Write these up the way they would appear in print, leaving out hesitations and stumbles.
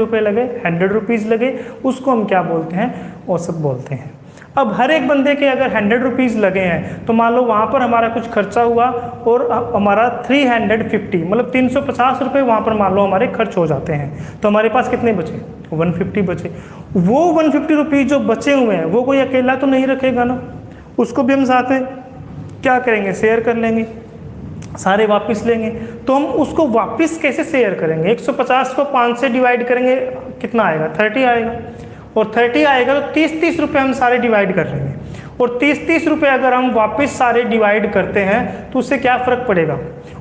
रुपये लगे, 100 रुपीज़ लगे, उसको हम क्या बोलते हैं, औसत बोलते हैं। अब हर एक बंदे के अगर 100 रुपीज़ लगे हैं तो मान लो वहाँ पर हमारा कुछ खर्चा हुआ और हमारा 350 मतलब 350 रुपये वहाँ पर मान लो हमारे खर्च हो जाते हैं, तो हमारे पास कितने बचे, 150 बचे। वो 150 रुपीज़ जो बचे हुए हैं वो कोई अकेला तो नहीं रखेगा ना, उसको भी हम साथ में क्या करेंगे, शेयर कर लेंगे, सारे वापस लेंगे। तो हम उसको वापस कैसे शेयर करेंगे, 150 को 5 से डिवाइड करेंगे, कितना आएगा, 30 आएगा, और 30 आएगा तो 30-30 रुपये हम सारे डिवाइड कर लेंगे, और 30-30 रुपये अगर हम वापस सारे डिवाइड करते हैं तो उससे क्या फ़र्क पड़ेगा,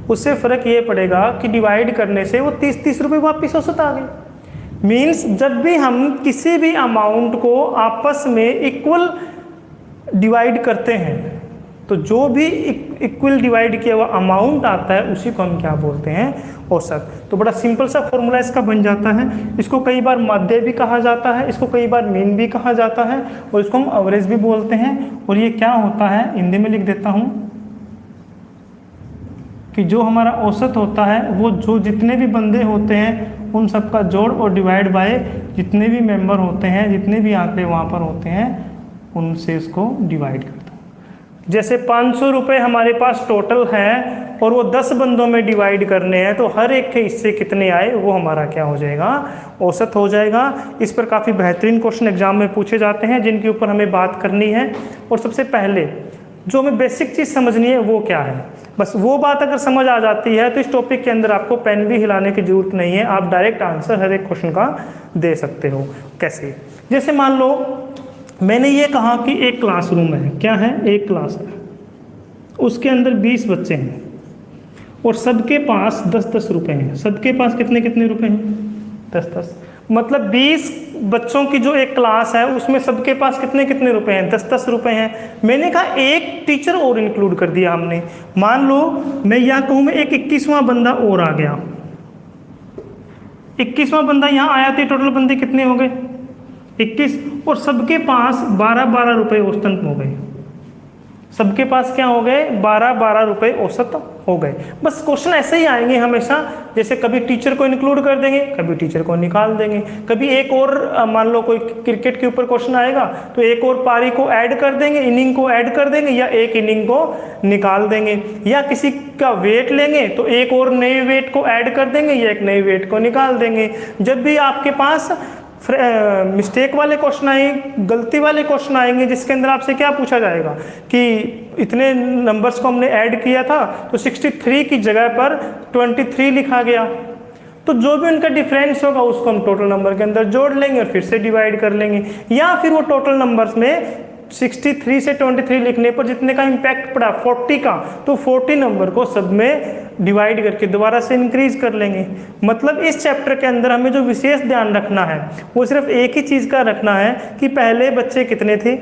उससे फ़र्क ये पड़ेगा कि डिवाइड करने से वो 30-30 रुपये वापस औसत आ गए। मीन्स जब भी हम किसी भी अमाउंट को आपस में इक्वल डिवाइड करते हैं तो जो भी इक्वल डिवाइड किया हुआ अमाउंट आता है उसी को हम क्या बोलते हैं, औसत। तो बड़ा सिंपल सा फॉर्मूला इसका बन जाता है। इसको कई बार माध्य भी कहा जाता है, इसको कई बार मीन भी कहा जाता है, और इसको हम एवरेज भी बोलते हैं। और ये क्या होता है, हिंदी में लिख देता हूँ कि जो हमारा औसत होता है वो जो जितने भी बंदे होते हैं उन सबका जोड़ और डिवाइड बाय जितने भी मेंबर होते हैं, जितने भी आंकड़े वहाँ पर होते हैं उनसे इसको डिवाइड करता हूँ। जैसे 500 रुपये हमारे पास टोटल है और वो 10 बंदों में डिवाइड करने हैं, तो हर एक के हिस्से कितने आए वो हमारा क्या हो जाएगा, औसत हो जाएगा। इस पर काफ़ी बेहतरीन क्वेश्चन एग्जाम में पूछे जाते हैं जिनके ऊपर हमें बात करनी है। और सबसे पहले जो हमें बेसिक चीज़ समझनी है वो क्या है, बस वो बात अगर समझ आ जाती है तो इस टॉपिक के अंदर आपको पेन भी हिलाने की ज़रूरत नहीं है, आप डायरेक्ट आंसर हर एक क्वेश्चन का दे सकते हो। कैसे, जैसे मान लो मैंने ये कहा कि एक क्लासरूम है, क्या है, एक क्लास है, उसके अंदर 20 बच्चे हैं और सबके पास 10-10 रुपये हैं। सबके पास कितने कितने रुपए हैं, 10-10, मतलब 20 बच्चों की जो एक क्लास है उसमें सबके पास कितने कितने रुपए हैं, 10-10 रुपये हैं। मैंने कहा एक टीचर और इंक्लूड कर दिया हमने, मान लो मैं यहाँ कहूँ मैं एक 21वां बंदा और आ गया, 21वां बंदा यहाँ आया तो टोटल बंदे कितने हो गए, 21, और सबके पास 12-12 रुपये औसतन हो गए। सबके पास क्या हो गए, 12-12 रुपये औसत हो गए। बस क्वेश्चन ऐसे ही आएंगे हमेशा, जैसे कभी टीचर को इंक्लूड कर देंगे, कभी टीचर को निकाल देंगे, कभी एक और मान लो कोई क्रिकेट के ऊपर क्वेश्चन आएगा तो एक और पारी को ऐड कर देंगे, इनिंग को ऐड कर देंगे, या एक इनिंग को निकाल देंगे, या किसी का वेट लेंगे तो एक और नए वेट को ऐड कर देंगे या एक नए वेट को निकाल देंगे। जब भी आपके पास मिस्टेक वाले क्वेश्चन आएंगे, गलती वाले क्वेश्चन आएंगे जिसके अंदर आपसे क्या पूछा जाएगा कि इतने नंबर्स को हमने ऐड किया था तो 63 की जगह पर 23 लिखा गया, तो जो भी उनका डिफरेंस होगा उसको हम टोटल नंबर के अंदर जोड़ लेंगे और फिर से डिवाइड कर लेंगे। या फिर वो टोटल नंबर्स में 63 से 23 लिखने पर जितने का इम्पैक्ट पड़ा 40 का, तो 40 नंबर को सब में डिवाइड करके दोबारा से इंक्रीज कर लेंगे। मतलब इस चैप्टर के अंदर हमें जो विशेष ध्यान रखना है वो सिर्फ एक ही चीज़ का रखना है कि पहले बच्चे कितने थे,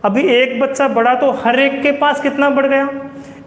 अभी एक बच्चा बढ़ा तो हर एक के पास कितना बढ़ गया,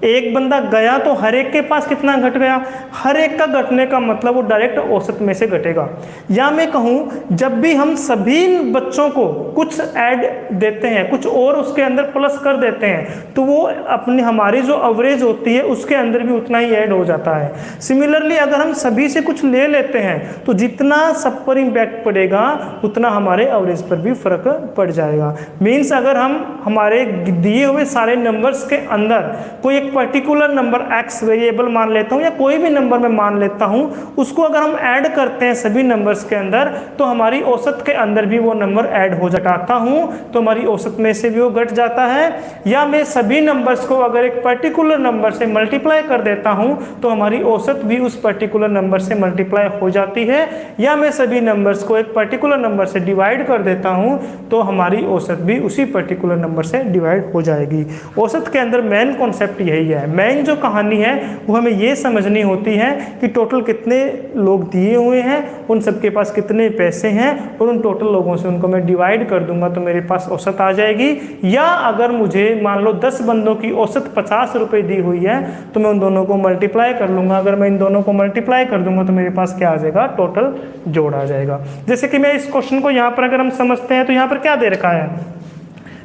एक बंदा गया तो हर एक के पास कितना घट गया। हर एक का घटने का मतलब वो डायरेक्ट औसत में से घटेगा। या मैं कहूँ जब भी हम सभी बच्चों को कुछ ऐड देते हैं, कुछ और उसके अंदर प्लस कर देते हैं, तो वो अपनी हमारी जो एवरेज होती है उसके अंदर भी उतना ही ऐड हो जाता है। सिमिलरली अगर हम सभी से कुछ ले लेते हैं तो जितना सब पर इम्पैक्ट पड़ेगा उतना हमारे एवरेज पर भी फर्क पड़ जाएगा। मीन्स अगर हम हमारे दिए हुए सारे नंबर्स के अंदर कोई एक पर्टिकुलर नंबर x वेरिएबल मान लेता हूँ या कोई भी नंबर मैं मान लेता हूँ, उसको अगर हम ऐड करते हैं सभी नंबर्स के अंदर तो हमारी औसत के अंदर भी वो नंबर ऐड हो जाता हूँ, तो हमारी औसत में से भी वो घट जाता है। या मैं सभी नंबर्स को अगर एक पर्टिकुलर नंबर से मल्टीप्लाई कर देता हूँ तो हमारी औसत भी उस पर्टिकुलर नंबर से मल्टीप्लाई हो जाती है। या मैं सभी नंबर्स को एक पर्टिकुलर नंबर से डिवाइड कर देता हूँ तो हमारी औसत भी उसी पर्टिकुलर नंबर से डिवाइड हो जाएगी। औसत के अंदर मेन कॉन्सेप्ट यही है, मेन जो कहानी है वो हमें ये समझनी होती है कि टोटल कितने लोग दिए हुए हैं, उन सबके पास कितने पैसे हैं, और उन टोटल लोगों से उनको मैं डिवाइड कर दूंगा तो मेरे पास औसत आ जाएगी। या अगर मुझे मान लो 10 बंदों की औसत 50 रुपये दी हुई है तो मैं उन दोनों को मल्टीप्लाई कर लूँगा। अगर मैं इन दोनों को मल्टीप्लाई कर दूंगा तो मेरे पास क्या आ जाएगा, टोटल जोड़ आ जाएगा। जैसे कि मैं इस क्वेश्चन को यहाँ पर अगर हम समझते हैं तो यहाँ पर क्या दे रखा है,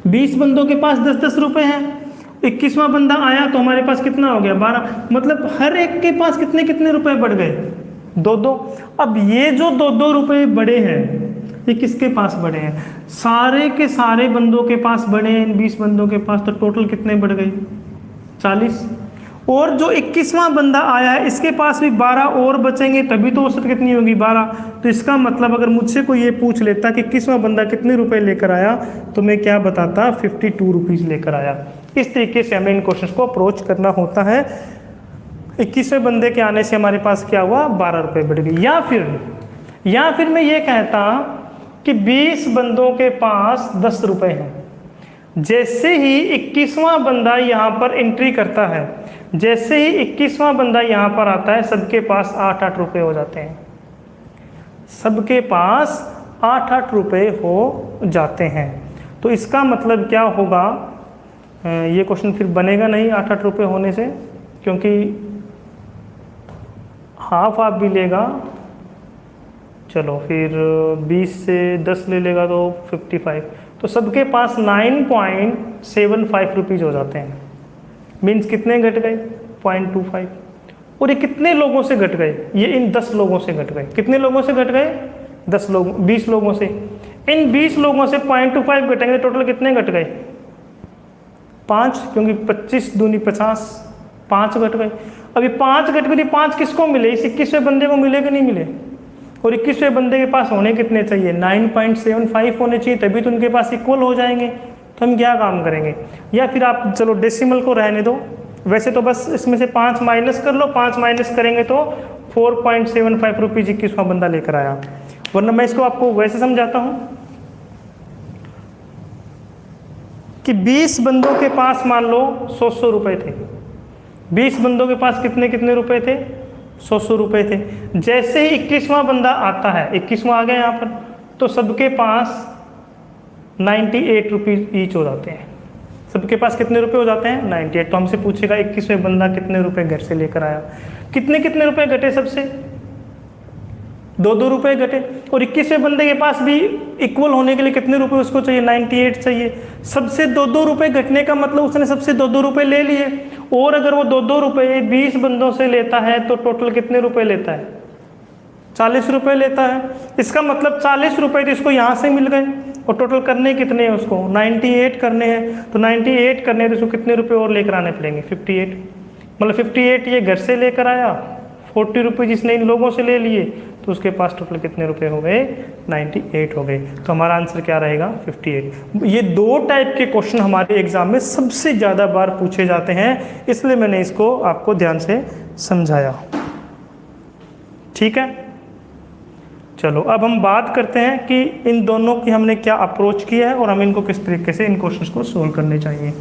20 बंदों के पास 10-10 रुपये हैं, 21वां बंदा आया तो हमारे पास कितना हो गया, 12, मतलब हर एक के पास कितने कितने रुपए बढ़ गए, दो दो। अब ये जो 2-2 रुपए बढ़े हैं ये किसके पास बढ़े हैं? सारे के सारे बंदों के पास बढ़े हैं, इन 20 बंदों के पास। तो टोटल कितने बढ़ गए? 40। और जो 21वां बंदा आया है इसके पास भी 12 और बचेंगे, तभी तो औसत कितनी होगी? 12। तो इसका मतलब अगर मुझसे कोई ये पूछ लेता कि 21वां बंदा कितने रुपए लेकर आया, तो मैं क्या बताता? 52 रुपीज़ लेकर आया। इस तरीके से हमें इन क्वेश्चन को अप्रोच करना होता है। 21वें बंदे के आने से हमारे पास क्या हुआ? 12 रुपये बढ़ गई। या फिर मैं ये कहता कि 20 बंदों के पास 10 रुपये हैं। जैसे ही 21वां बंदा यहाँ पर एंट्री करता है, जैसे ही 21वां बंदा यहाँ पर आता है, सबके पास 8-8 रुपये हो जाते हैं। सबके पास 8-8 रुपये हो जाते हैं। तो इसका मतलब क्या होगा? ये क्वेश्चन फिर बनेगा नहीं 8-8 रुपये होने से, क्योंकि हाफ आप भी लेगा, चलो फिर 20 से 10 ले लेगा तो 55। तो सबके पास 9.75 रुपीज़ हो जाते हैं। मीन्स कितने घट गए? 0.25। और ये कितने लोगों से घट गए? ये इन 10 लोगों से घट गए। कितने लोगों से घट गए? 10 लोग, 20 लोगों से। इन 20 लोगों से 0.25 घटेंगे, टोटल कितने घट गए? 5, क्योंकि 25 दूनी 50, 5 घट गए। अभी 5 घट गए, 5 किसको मिले? इस 21वें बंदे को मिले कि नहीं मिले? और 21वें बंदे के पास होने कितने चाहिए? 9.75 होने चाहिए, तभी तो उनके पास इक्वल हो जाएंगे। तो हम क्या काम करेंगे? या फिर आप चलो डेसिमल को रहने दो, वैसे तो बस इसमें से 5 माइनस कर लो। 5 माइनस करेंगे तो 4.75 रुपीज़ 21वां बंदा लेकर आया। वरना मैं इसको आपको वैसे समझाता हूँ कि 20 बंदों के पास मान लो 100 रुपये थे। 20 बंदों के पास कितने रुपए थे? 100 रुपये थे। जैसे ही 21वां बंदा आता है, 21वां आ गया यहाँ पर, तो सबके पास 98 रुपीज़ ईच हो जाते हैं। सबके पास कितने रुपए हो जाते हैं? 98। तो हमसे पूछेगा 21वें बंदा कितने रुपए घर से लेकर आया। कितने रुपए घटे? सबसे 2-2 रुपये घटे। और 21वें बंदे के पास भी इक्वल होने के लिए कितने रुपए उसको चाहिए? 98 चाहिए। सबसे 2-2 रुपये घटने का मतलब उसने सबसे 2-2 रुपये ले लिए। और अगर वो 2-2 रुपये 20 बंदों से लेता है तो टोटल कितने रुपए लेता है? 40 रुपये लेता है। इसका मतलब 40 रुपये तो इसको यहाँ से मिल गए, और टोटल करने कितने हैं उसको? 98 करने हैं। तो 98 करने हैं तो उसको कितने रुपये और लेकर आने पड़ेंगे? 58। मतलब 58 ये घर से लेकर आया, 40 रुपये जिसने इन लोगों से ले लिए, तो उसके पास टोटल कितने रुपए हो गए? 98 हो गए। तो हमारा आंसर क्या रहेगा? 58। ये 2 टाइप के क्वेश्चन हमारे एग्जाम में सबसे ज़्यादा बार पूछे जाते हैं, इसलिए मैंने इसको आपको ध्यान से समझाया। ठीक है, चलो अब हम बात करते हैं कि इन दोनों की हमने क्या अप्रोच किया है और हम इनको किस तरीके से इन क्वेश्चंस को सोल्व करने चाहिए।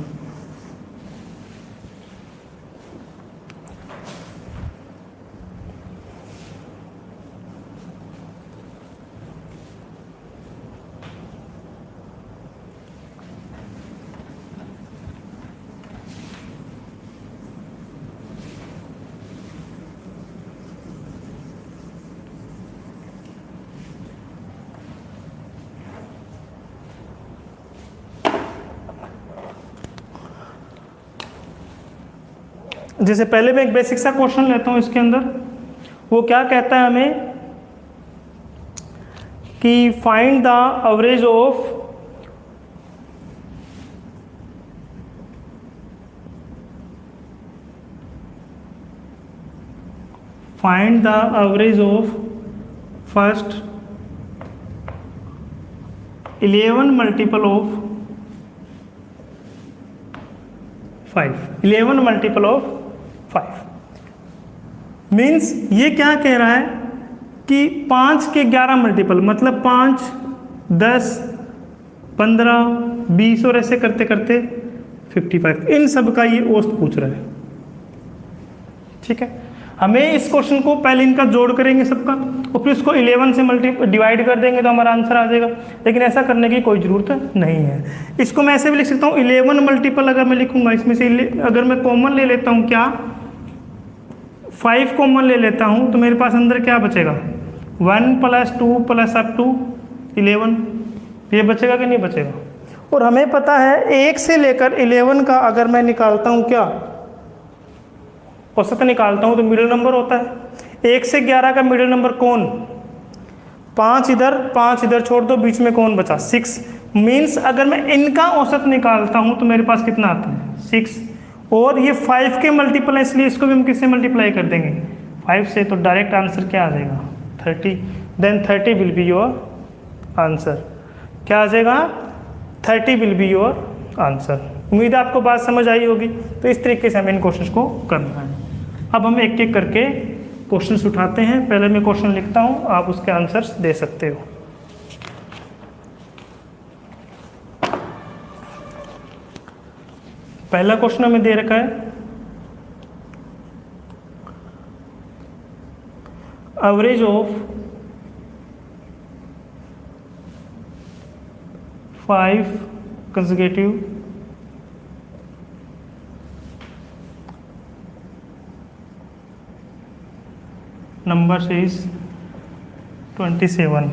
जैसे पहले मैं एक बेसिक सा क्वेश्चन लेता हूं, इसके अंदर वो क्या कहता है हमें कि find the average of first 11 multiple of 5। 11 multiple of 5 means ये क्या कह रहा है कि 5 के 11 मल्टीपल, मतलब 5, 10, 15, 20 और ऐसे करते करते 55, इन सब का ये औसत पूछ रहा है। ठीक है, हमें इस क्वेश्चन को पहले इनका जोड़ करेंगे सबका, और फिर उसको 11 से डिवाइड कर देंगे तो हमारा आंसर आ जाएगा। लेकिन ऐसा करने की कोई ज़रूरत नहीं है। इसको मैं ऐसे भी लिख सकता हूँ, 11 मल्टीपल अगर मैं लिखूंगा, इसमें से अगर मैं कॉमन ले लेता हूँ, क्या 5 कॉमन ले लेता हूँ, तो मेरे पास अंदर क्या बचेगा? 1 + 2 + up to 11। ये बचेगा कि नहीं बचेगा? और हमें पता है 1 से लेकर 11 का अगर मैं निकालता हूँ, क्या औसत निकालता हूँ, तो मिडिल नंबर होता है। 1 से 11 का मिडिल नंबर कौन? 5 इधर छोड़ दो, बीच में कौन बचा? 6। मीन्स अगर मैं इनका औसत निकालता हूं तो मेरे पास कितना आता है? 6। और ये 5 के मल्टीपल है, इसलिए इसको भी हम किससे मल्टीप्लाई कर देंगे? 5 से। तो डायरेक्ट आंसर क्या आ जाएगा? 30। Then 30 will be your answer. क्या आ जाएगा? 30 विल बी योर आंसर। उम्मीद है आपको बात समझ आई होगी। तो इस तरीके से हमें इन क्वेश्चंस को करना है। अब हम एक एक करके क्वेश्चंस उठाते हैं। पहले मैं क्वेश्चन लिखता हूं, आप उसके आंसर्स दे सकते हो। पहला क्वेश्चन हमें दे रखा है, average of 5 consecutive numbers is 27.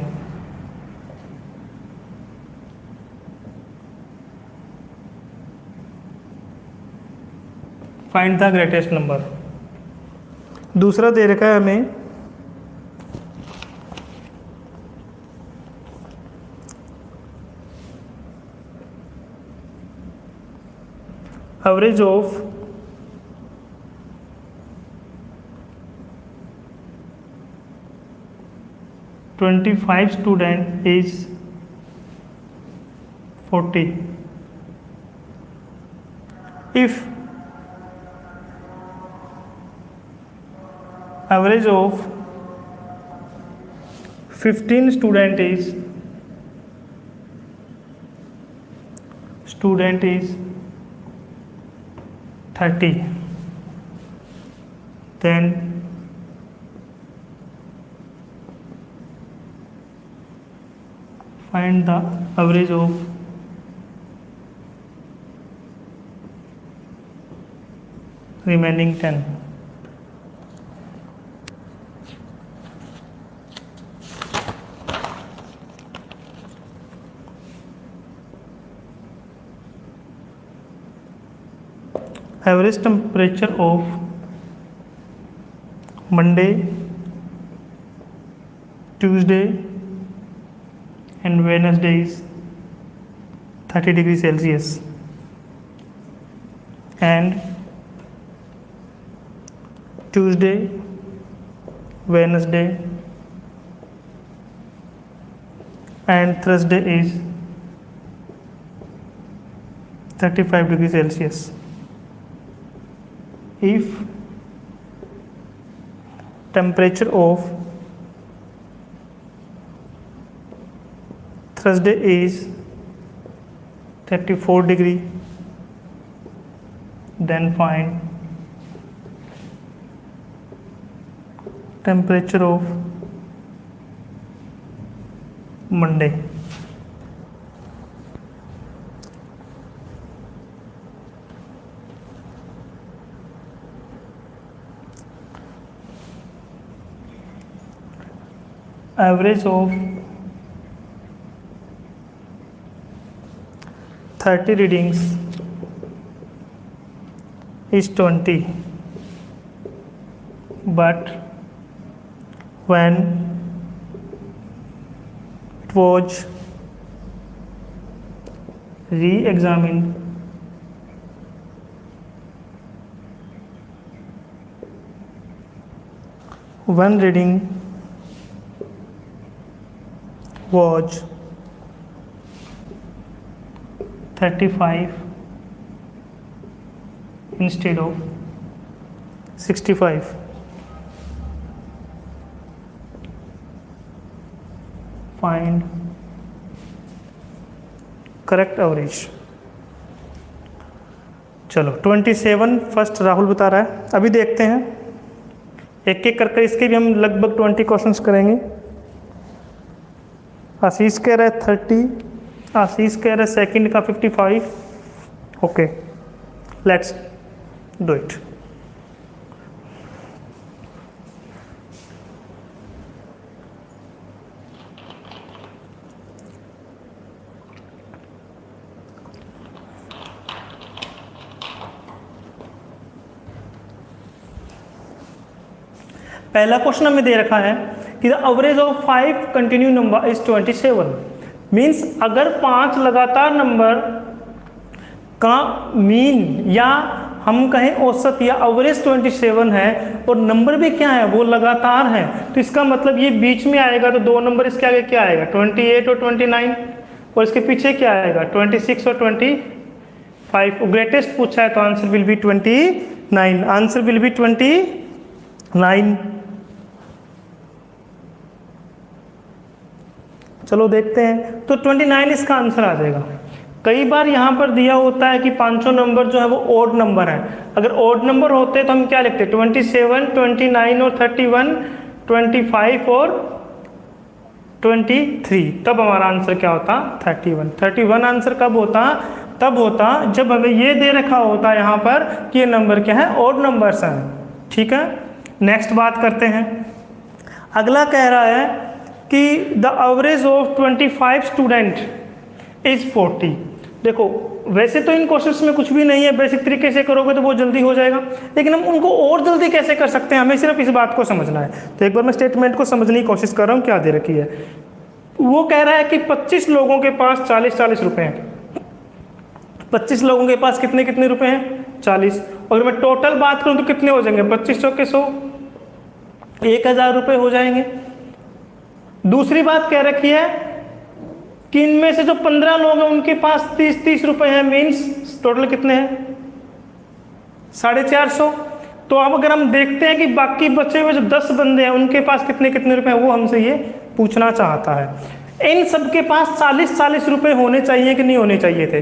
Find the greatest number. दूसरा दे रखा है हमें average of 25 student is 40. If average of 15 student is 30, then find the average of remaining 10. Average temperature of Monday, Tuesday and Wednesday is 30 degrees Celsius, and Tuesday, Wednesday and Thursday is 35 degrees Celsius. If temperature of Thursday is 34 degree, then find temperature of Monday. Average of 30 readings is 20, but when it was re-examined, one reading was 35 instead of 65. Find correct average. चलो 27 first Rahul बता रहा है। अभी देखते हैं एक एक करके, इसके भी हम लगभग 20 क्वेश्चंस करेंगे। आशीष कह रहा है 30, आशीष कह रहा है सेकंड का 55। Okay, let's do it. पहला क्वेश्चन हमें दे रखा है कि the average of 5 continue number is 27। Means अगर 5 लगातार नंबर का मीन या हम कहें औसत या एवरेज 27 है और नंबर भी क्या है, वो लगातार है, तो इसका मतलब ये बीच में आएगा, तो दो नंबर इसके आगे क्या आएगा, 28 और 29, और इसके पीछे क्या आएगा, 26 और 25। ग्रेटेस्ट पूछा है तो answer will be 29। Answer will be 29। चलो देखते हैं, तो 29 इसका आंसर आ जाएगा। कई बार यहाँ पर दिया होता है कि पांचों नंबर जो है वो ओड नंबर है। अगर ओड नंबर होते तो हम क्या लिखते, 27, 29 और 31, 25 और 23, तब हमारा आंसर क्या होता, 31। 31 आंसर कब होता, तब होता जब हमें ये दे रखा होता यहाँ पर कि ये नंबर क्या है, ओड नंबर्स हैं। ठीक है, नेक्स्ट बात करते हैं। अगला कह रहा है कि the average of 25 student is 40। देखो वैसे तो इन क्वेश्चंस में कुछ भी नहीं है, बेसिक तरीके से करोगे तो बहुत जल्दी हो जाएगा, लेकिन हम उनको और जल्दी कैसे कर सकते हैं, हमें सिर्फ इस बात को समझना है। तो एक बार मैं स्टेटमेंट को समझने की कोशिश कर रहा हूँ, क्या दे रखी है। वो कह रहा है कि 25 लोगों के पास 40-40 रुपए हैं। 25 लोगों के पास कितने कितने रुपए हैं, 40। अगर मैं टोटल बात करूँ तो कितने हो जाएंगे, 25 चौके 100, 1000 रुपये हो जाएंगे। दूसरी बात कह रखी है कि इनमें से जो 15 लोग हैं उनके पास 30-30 रुपए हैं, मीन्स टोटल कितने हैं, 450। तो अब अगर हम देखते हैं कि बाकी बचे हुए जो 10 बंदे हैं उनके पास कितने कितने रुपए हैं, वो हमसे ये पूछना चाहता है। इन सबके पास 40-40 रुपए होने चाहिए कि नहीं होने चाहिए थे,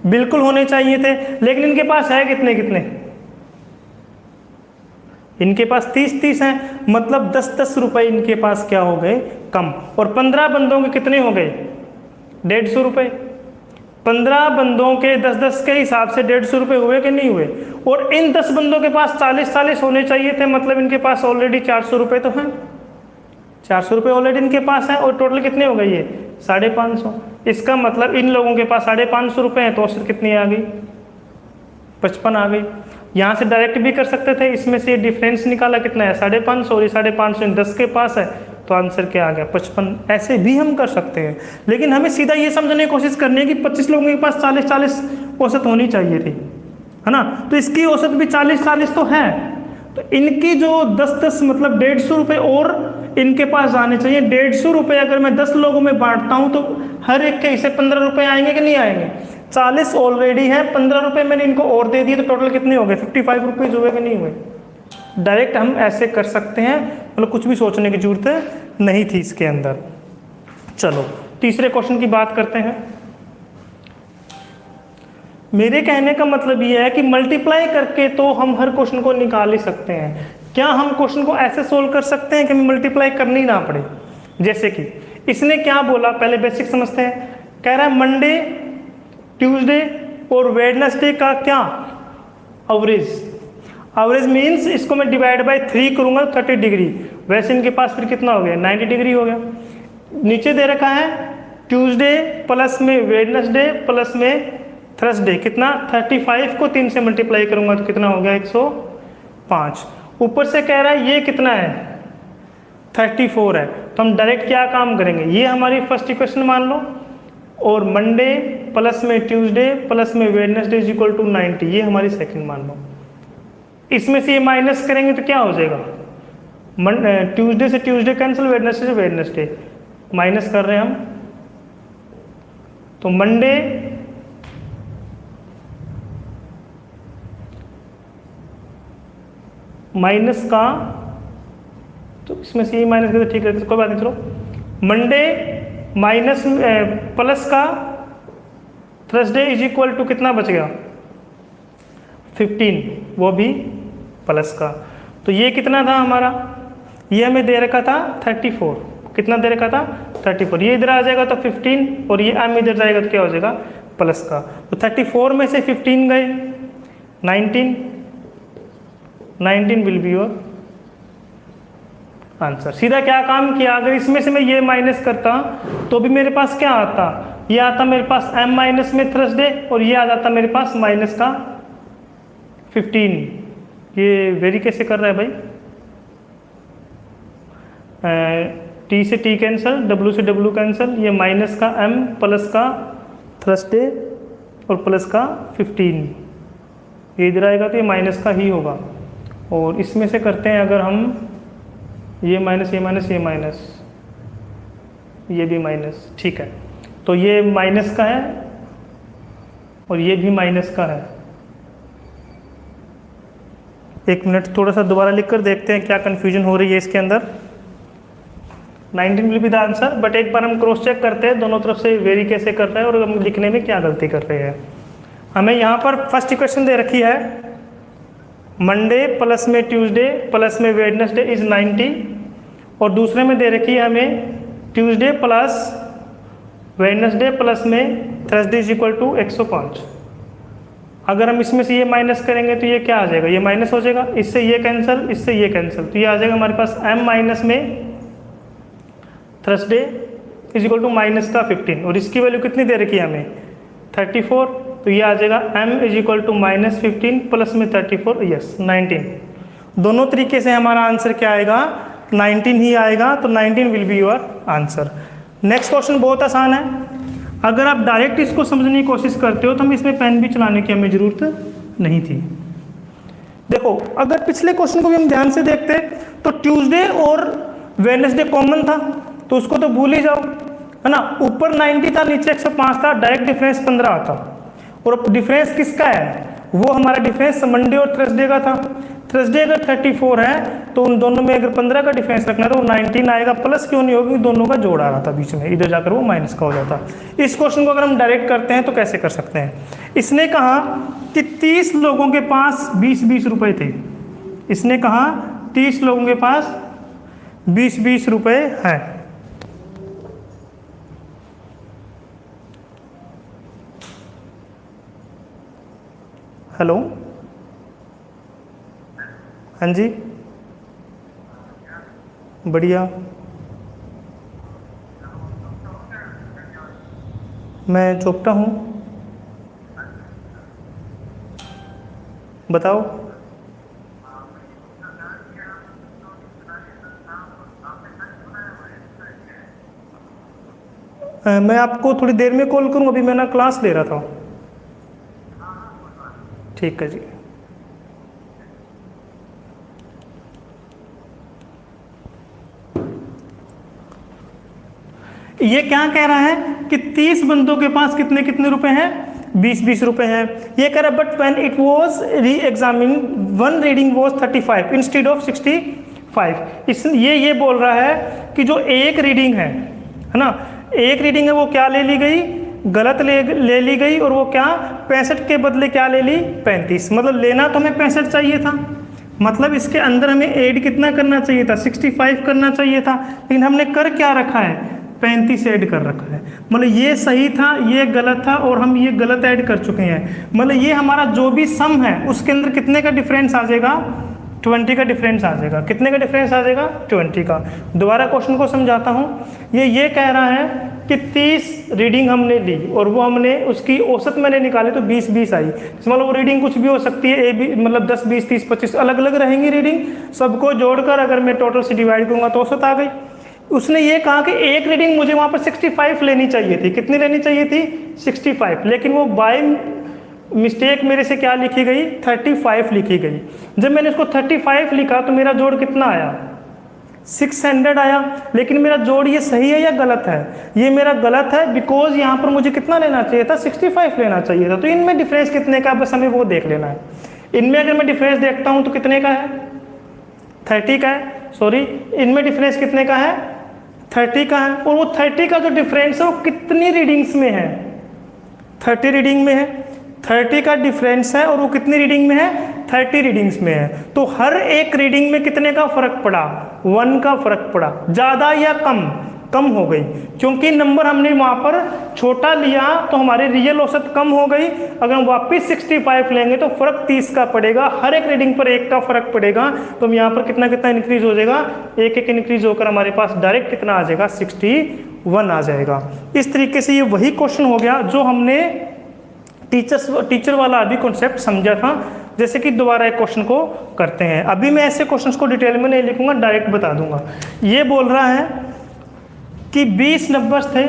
बिल्कुल होने चाहिए थे, लेकिन इनके पास है कितने कितने, इनके पास 30-30 हैं, मतलब 10-10 रुपए इनके पास क्या हो गए, कम। और 15 बंदों के कितने हो गए, 150 रुपए। 15 बंदों के 10-10 के हिसाब से 150 रुपए हुए कि नहीं हुए। और इन 10 बंदों के पास 40-40 होने चाहिए थे, मतलब इनके पास ऑलरेडी 400 रुपए तो हैं, 400 रुपये ऑलरेडी इनके पास है। और टोटल कितने हो गए ये, 550। इसका मतलब इन लोगों के पास 550 रुपये हैं, तो औसत कितनी आ गई, 55 आ गई। यहाँ से डायरेक्ट भी कर सकते थे, इसमें से डिफरेंस निकाला कितना है, 550, और ये 550 10 के पास है, तो आंसर क्या आ गया, 55। ऐसे भी हम कर सकते हैं, लेकिन हमें सीधा ये समझने की कोशिश करनी है कि 25 लोगों के पास 40-40 औसत होनी चाहिए थी, है ना। तो इसकी औसत भी 40-40 तो है, तो इनकी जो 10-10 मतलब 150 रुपये और इनके पास आने चाहिए। 150 रुपये अगर मैं 10 लोगों में बांटता हूँ तो हर एक के हिस्से 15 रुपये आएंगे कि नहीं आएंगे। 40 ऑलरेडी है, 15 रुपये मैंने इनको और दे दिए, तो टोटल कितने हो गए, 55 रुपीज़ हुए कि नहीं हुए। डायरेक्ट हम ऐसे कर सकते हैं, मतलब कुछ भी सोचने की जरूरत नहीं थी इसके अंदर। चलो तीसरे क्वेश्चन की बात करते हैं। मेरे कहने का मतलब ये है कि मल्टीप्लाई करके तो हम हर क्वेश्चन को निकाल ही सकते हैं। क्या हम क्वेश्चन को ऐसे सोल्व कर सकते हैं कि हमें मल्टीप्लाई करनी ना पड़े। जैसे कि इसने क्या बोला, पहले बेसिक समझते हैं। कह रहा है मंडे, ट्यूसडे और वेडनेसडे का क्या एवरेज। एवरेज मीन्स इसको मैं डिवाइड बाय 3 करूंगा 30 डिग्री। वैसे इनके पास फिर कितना हो गया, 90 डिग्री हो गया। नीचे दे रखा है ट्यूसडे प्लस में वेडनेसडे प्लस में थर्सडे, कितना 35 को 3 से मल्टीप्लाई करूंगा तो कितना हो गया 105। ऊपर से कह रहा है ये कितना है 34 है, तो हम डायरेक्ट क्या काम करेंगे, ये हमारी फर्स्ट इक्वेशन मान लो, और मंडे प्लस में ट्यूसडे प्लस में वेडनेसडे इज इक्वल टू 90, ये हमारी सेकंड मान लो। इसमें से ये माइनस करेंगे तो क्या हो जाएगा, ट्यूसडे से ट्यूसडे कैंसिल, वेडनेसडे से वेडनेसडे माइनस कर रहे हैं हम, तो मंडे माइनस का, तो इसमें से ये माइनस करते ठीक रहता है, कोई बात नहीं। चलो मंडे माइनस प्लस का थर्सडे इज इक्वल टू कितना बच गया 15, वो भी प्लस का। तो ये कितना था हमारा, ये हमें दे रखा था 34, कितना दे रखा था 34, ये इधर आ जाएगा तो 15 और ये m इधर जाएगा तो क्या हो जाएगा प्लस का। तो 34 में से 15 गए 19 विल बी योर आंसर। सीधा क्या काम किया, अगर इसमें से मैं ये माइनस करता तो भी मेरे पास क्या आता, ये आता मेरे पास m माइनस में थर्सडे, और ये आ जाता मेरे पास माइनस का 15। ये वेरी कैसे कर रहा है भाई, टी से टी कैंसिल, डब्ल्यू से डब्ल्यू कैंसिल, ये माइनस का m प्लस का थर्सडे और प्लस का 15, ये इधर आएगा तो ये माइनस का ही होगा। और इसमें से करते हैं अगर हम ये माइनस ये माइनस ये माइनस, ये भी माइनस, ठीक है। तो ये माइनस का है और ये भी माइनस का है। एक मिनट, थोड़ा सा दोबारा लिख कर देखते हैं क्या कन्फ्यूजन हो रही है इसके अंदर। 19 will be the answer, but एक बार हम क्रॉस चेक करते हैं दोनों तरफ से वेरी कैसे कर रहे हैं और हम लिखने में क्या गलती कर रहे हैं। हमें यहाँ पर फर्स्ट इक्वेशन दे रखी है मंडे प्लस में ट्यूसडे प्लस में वेडनेसडे इज 90, और दूसरे में दे रखी है हमें ट्यूसडे प्लस वेडनेसडे प्लस में थर्सडे इज इक्वल टू 105। अगर हम इसमें से ये माइनस करेंगे तो ये क्या आ जाएगा, ये माइनस हो जाएगा, इससे ये कैंसिल, इससे ये कैंसिल, तो ये आ जाएगा हमारे पास m माइनस में Thursday is equal to minus का 15, और इसकी वैल्यू कितनी दे रखी है हमें 34, तो ये आ जाएगा m is equal to minus 15 plus में 34, यस 19। दोनों तरीके से हमारा आंसर क्या आएगा, 19 ही आएगा, तो 19 will be your answer. Next question बहुत आसान है, अगर आप डायरेक्ट इसको समझने की कोशिश करते हो तो हम इसमें पेन भी चलाने की हमें ज़रूरत नहीं थी। देखो अगर पिछले क्वेश्चन को भी हम ध्यान से देखते तो ट्यूसडे और वेडनेसडे कॉमन था, तो उसको तो भूल ही जाओ, है ना। ऊपर 90 था, नीचे 105 था, डायरेक्ट डिफरेंस 15 आता, और डिफरेंस किसका है, वो हमारा डिफरेंस मंडे और थर्सडे का था। थर्सडे अगर 34 है तो उन दोनों में अगर 15 का डिफरेंस रखना है तो 19 आएगा, प्लस क्यों नहीं होगा, दोनों का जोड़ आ रहा था बीच में, इधर जाकर वो माइनस का हो जाता। इस क्वेश्चन को अगर हम डायरेक्ट करते हैं तो कैसे कर सकते हैं, इसने कहा कि 30 लोगों के पास 20-20 रुपए थे, इसने कहा 30 लोगों के पास 20-20 रुपए हैं। हेलो, हाँ जी, बढ़िया, मैं चोपटा हूँ, बताओ। मैं आपको थोड़ी देर में कॉल करूँ, अभी मैं ना क्लास ले रहा था। ठीक है जी। ये क्या कह रहा है कि 30 बंदों के पास कितने कितने रुपए हैं, 20-20 रुपए हैं। ये कह रहा है बट व्हेन इट वाज री examine one reading was 35 instead of 65। इस ये बोल रहा है कि जो एक रीडिंग है ना, एक रीडिंग है वो क्या ले ली गई, गलत ले ली गई, और वो क्या 65 के बदले क्या ले ली 35। मतलब लेना तो हमें 65 चाहिए था, मतलब इसके अंदर हमें ऐड कितना करना चाहिए था, 65 करना चाहिए था, लेकिन हमने कर क्या रखा है, 35 ऐड कर रखा है। मतलब ये सही था, ये गलत था, और हम ये गलत ऐड कर चुके हैं। मतलब ये हमारा जो भी सम है उसके अंदर कितने का डिफरेंस आ जाएगा, 20 का डिफरेंस आ जाएगा। कितने का डिफरेंस आ जाएगा, 20 का। दोबारा क्वेश्चन को समझाता हूँ। ये कह रहा है कि 30 रीडिंग हमने ली और वो हमने उसकी औसत मैंने निकाली तो 20-20 आई। मतलब वो रीडिंग कुछ भी हो सकती है, मतलब 10, 20, 30, 25 अलग अलग रहेंगी रीडिंग। सबको जोड़कर अगर मैं टोटल से डिवाइड करूँगा तो औसत आ गई। उसने ये कहा कि एक रीडिंग मुझे वहाँ पर 65 लेनी चाहिए थी। कितनी लेनी चाहिए थी, 65, लेकिन वो बाय मिस्टेक मेरे से क्या लिखी गई, 35 लिखी गई। जब मैंने उसको 35 लिखा तो मेरा जोड़ कितना आया, 600 आया। लेकिन मेरा जोड़ ये सही है या गलत है, ये मेरा गलत है, बिकॉज यहाँ पर मुझे कितना लेना चाहिए था, 65 लेना चाहिए था। तो इनमें डिफरेंस कितने का, बस हमें वो देख लेना है। इनमें अगर मैं डिफरेंस देखता हूँ तो कितने का है, 30 का है, सॉरी इनमें डिफरेंस कितने का है, 30 का है। और वो 30 का जो डिफरेंस है वो कितनी रीडिंग्स में है, 30 रीडिंग में है। 30 का डिफरेंस है और वो कितनी रीडिंग में है, 30 रीडिंग्स में है। तो हर एक रीडिंग में कितने का फर्क पड़ा, 1 का फर्क पड़ा। ज़्यादा या कम हो गई, क्योंकि नंबर हमने वहाँ पर छोटा लिया तो हमारी रियल औसत कम हो गई। अगर हम वापस 65 लेंगे तो फर्क 30 का पड़ेगा, हर एक रीडिंग पर 1 का फर्क पड़ेगा। तो हम यहाँ पर कितना कितना इंक्रीज हो जाएगा, एक इंक्रीज होकर हमारे पास डायरेक्ट कितना आ जाएगा, 61 आ जाएगा। इस तरीके से ये वही क्वेश्चन हो गया जो हमने टीचर वाला अभी कॉन्सेप्ट समझा था, जैसे कि दोबारा एक क्वेश्चन को करते हैं। अभी मैं ऐसे क्वेश्चंस को डिटेल में नहीं लिखूंगा, डायरेक्ट बता दूंगा। ये बोल रहा है कि 20 नंबर्स थे,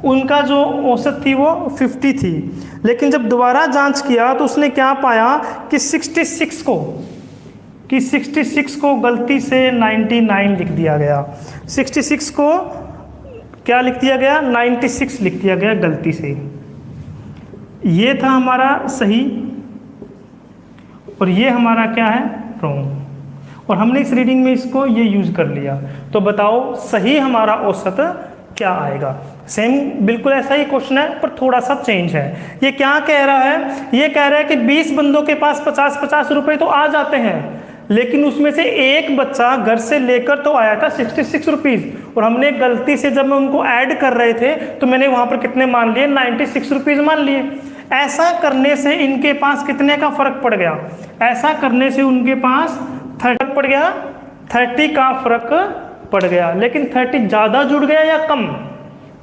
उनका जो औसत थी वो 50 थी, लेकिन जब दोबारा जांच किया तो उसने क्या पाया कि 66 को गलती से 99 लिख दिया गया। 66 को क्या लिख दिया गया? 96 लिख दिया गया गलती से। ये था हमारा सही और ये हमारा क्या है? रॉन्ग। और हमने इस रीडिंग में इसको ये यूज कर लिया। तो बताओ सही हमारा औसत क्या आएगा? सेम बिल्कुल ऐसा ही क्वेश्चन है पर थोड़ा सा चेंज है। ये क्या कह रहा है? ये कह रहा है कि 20 बंदों के पास 50-50 रुपए तो आ जाते हैं, लेकिन उसमें से एक बच्चा घर से लेकर तो आया था 66 रुपीज़, और हमने गलती से जब मैं उनको ऐड कर रहे थे तो मैंने वहाँ पर कितने मान लिए? 96 रुपीज़ मान लिए। ऐसा करने से इनके पास कितने का फर्क पड़ गया? ऐसा करने से उनके पास 30 पड़ गया, 30 का फर्क पड़ गया। लेकिन 30 ज़्यादा जुड़ गया या कम?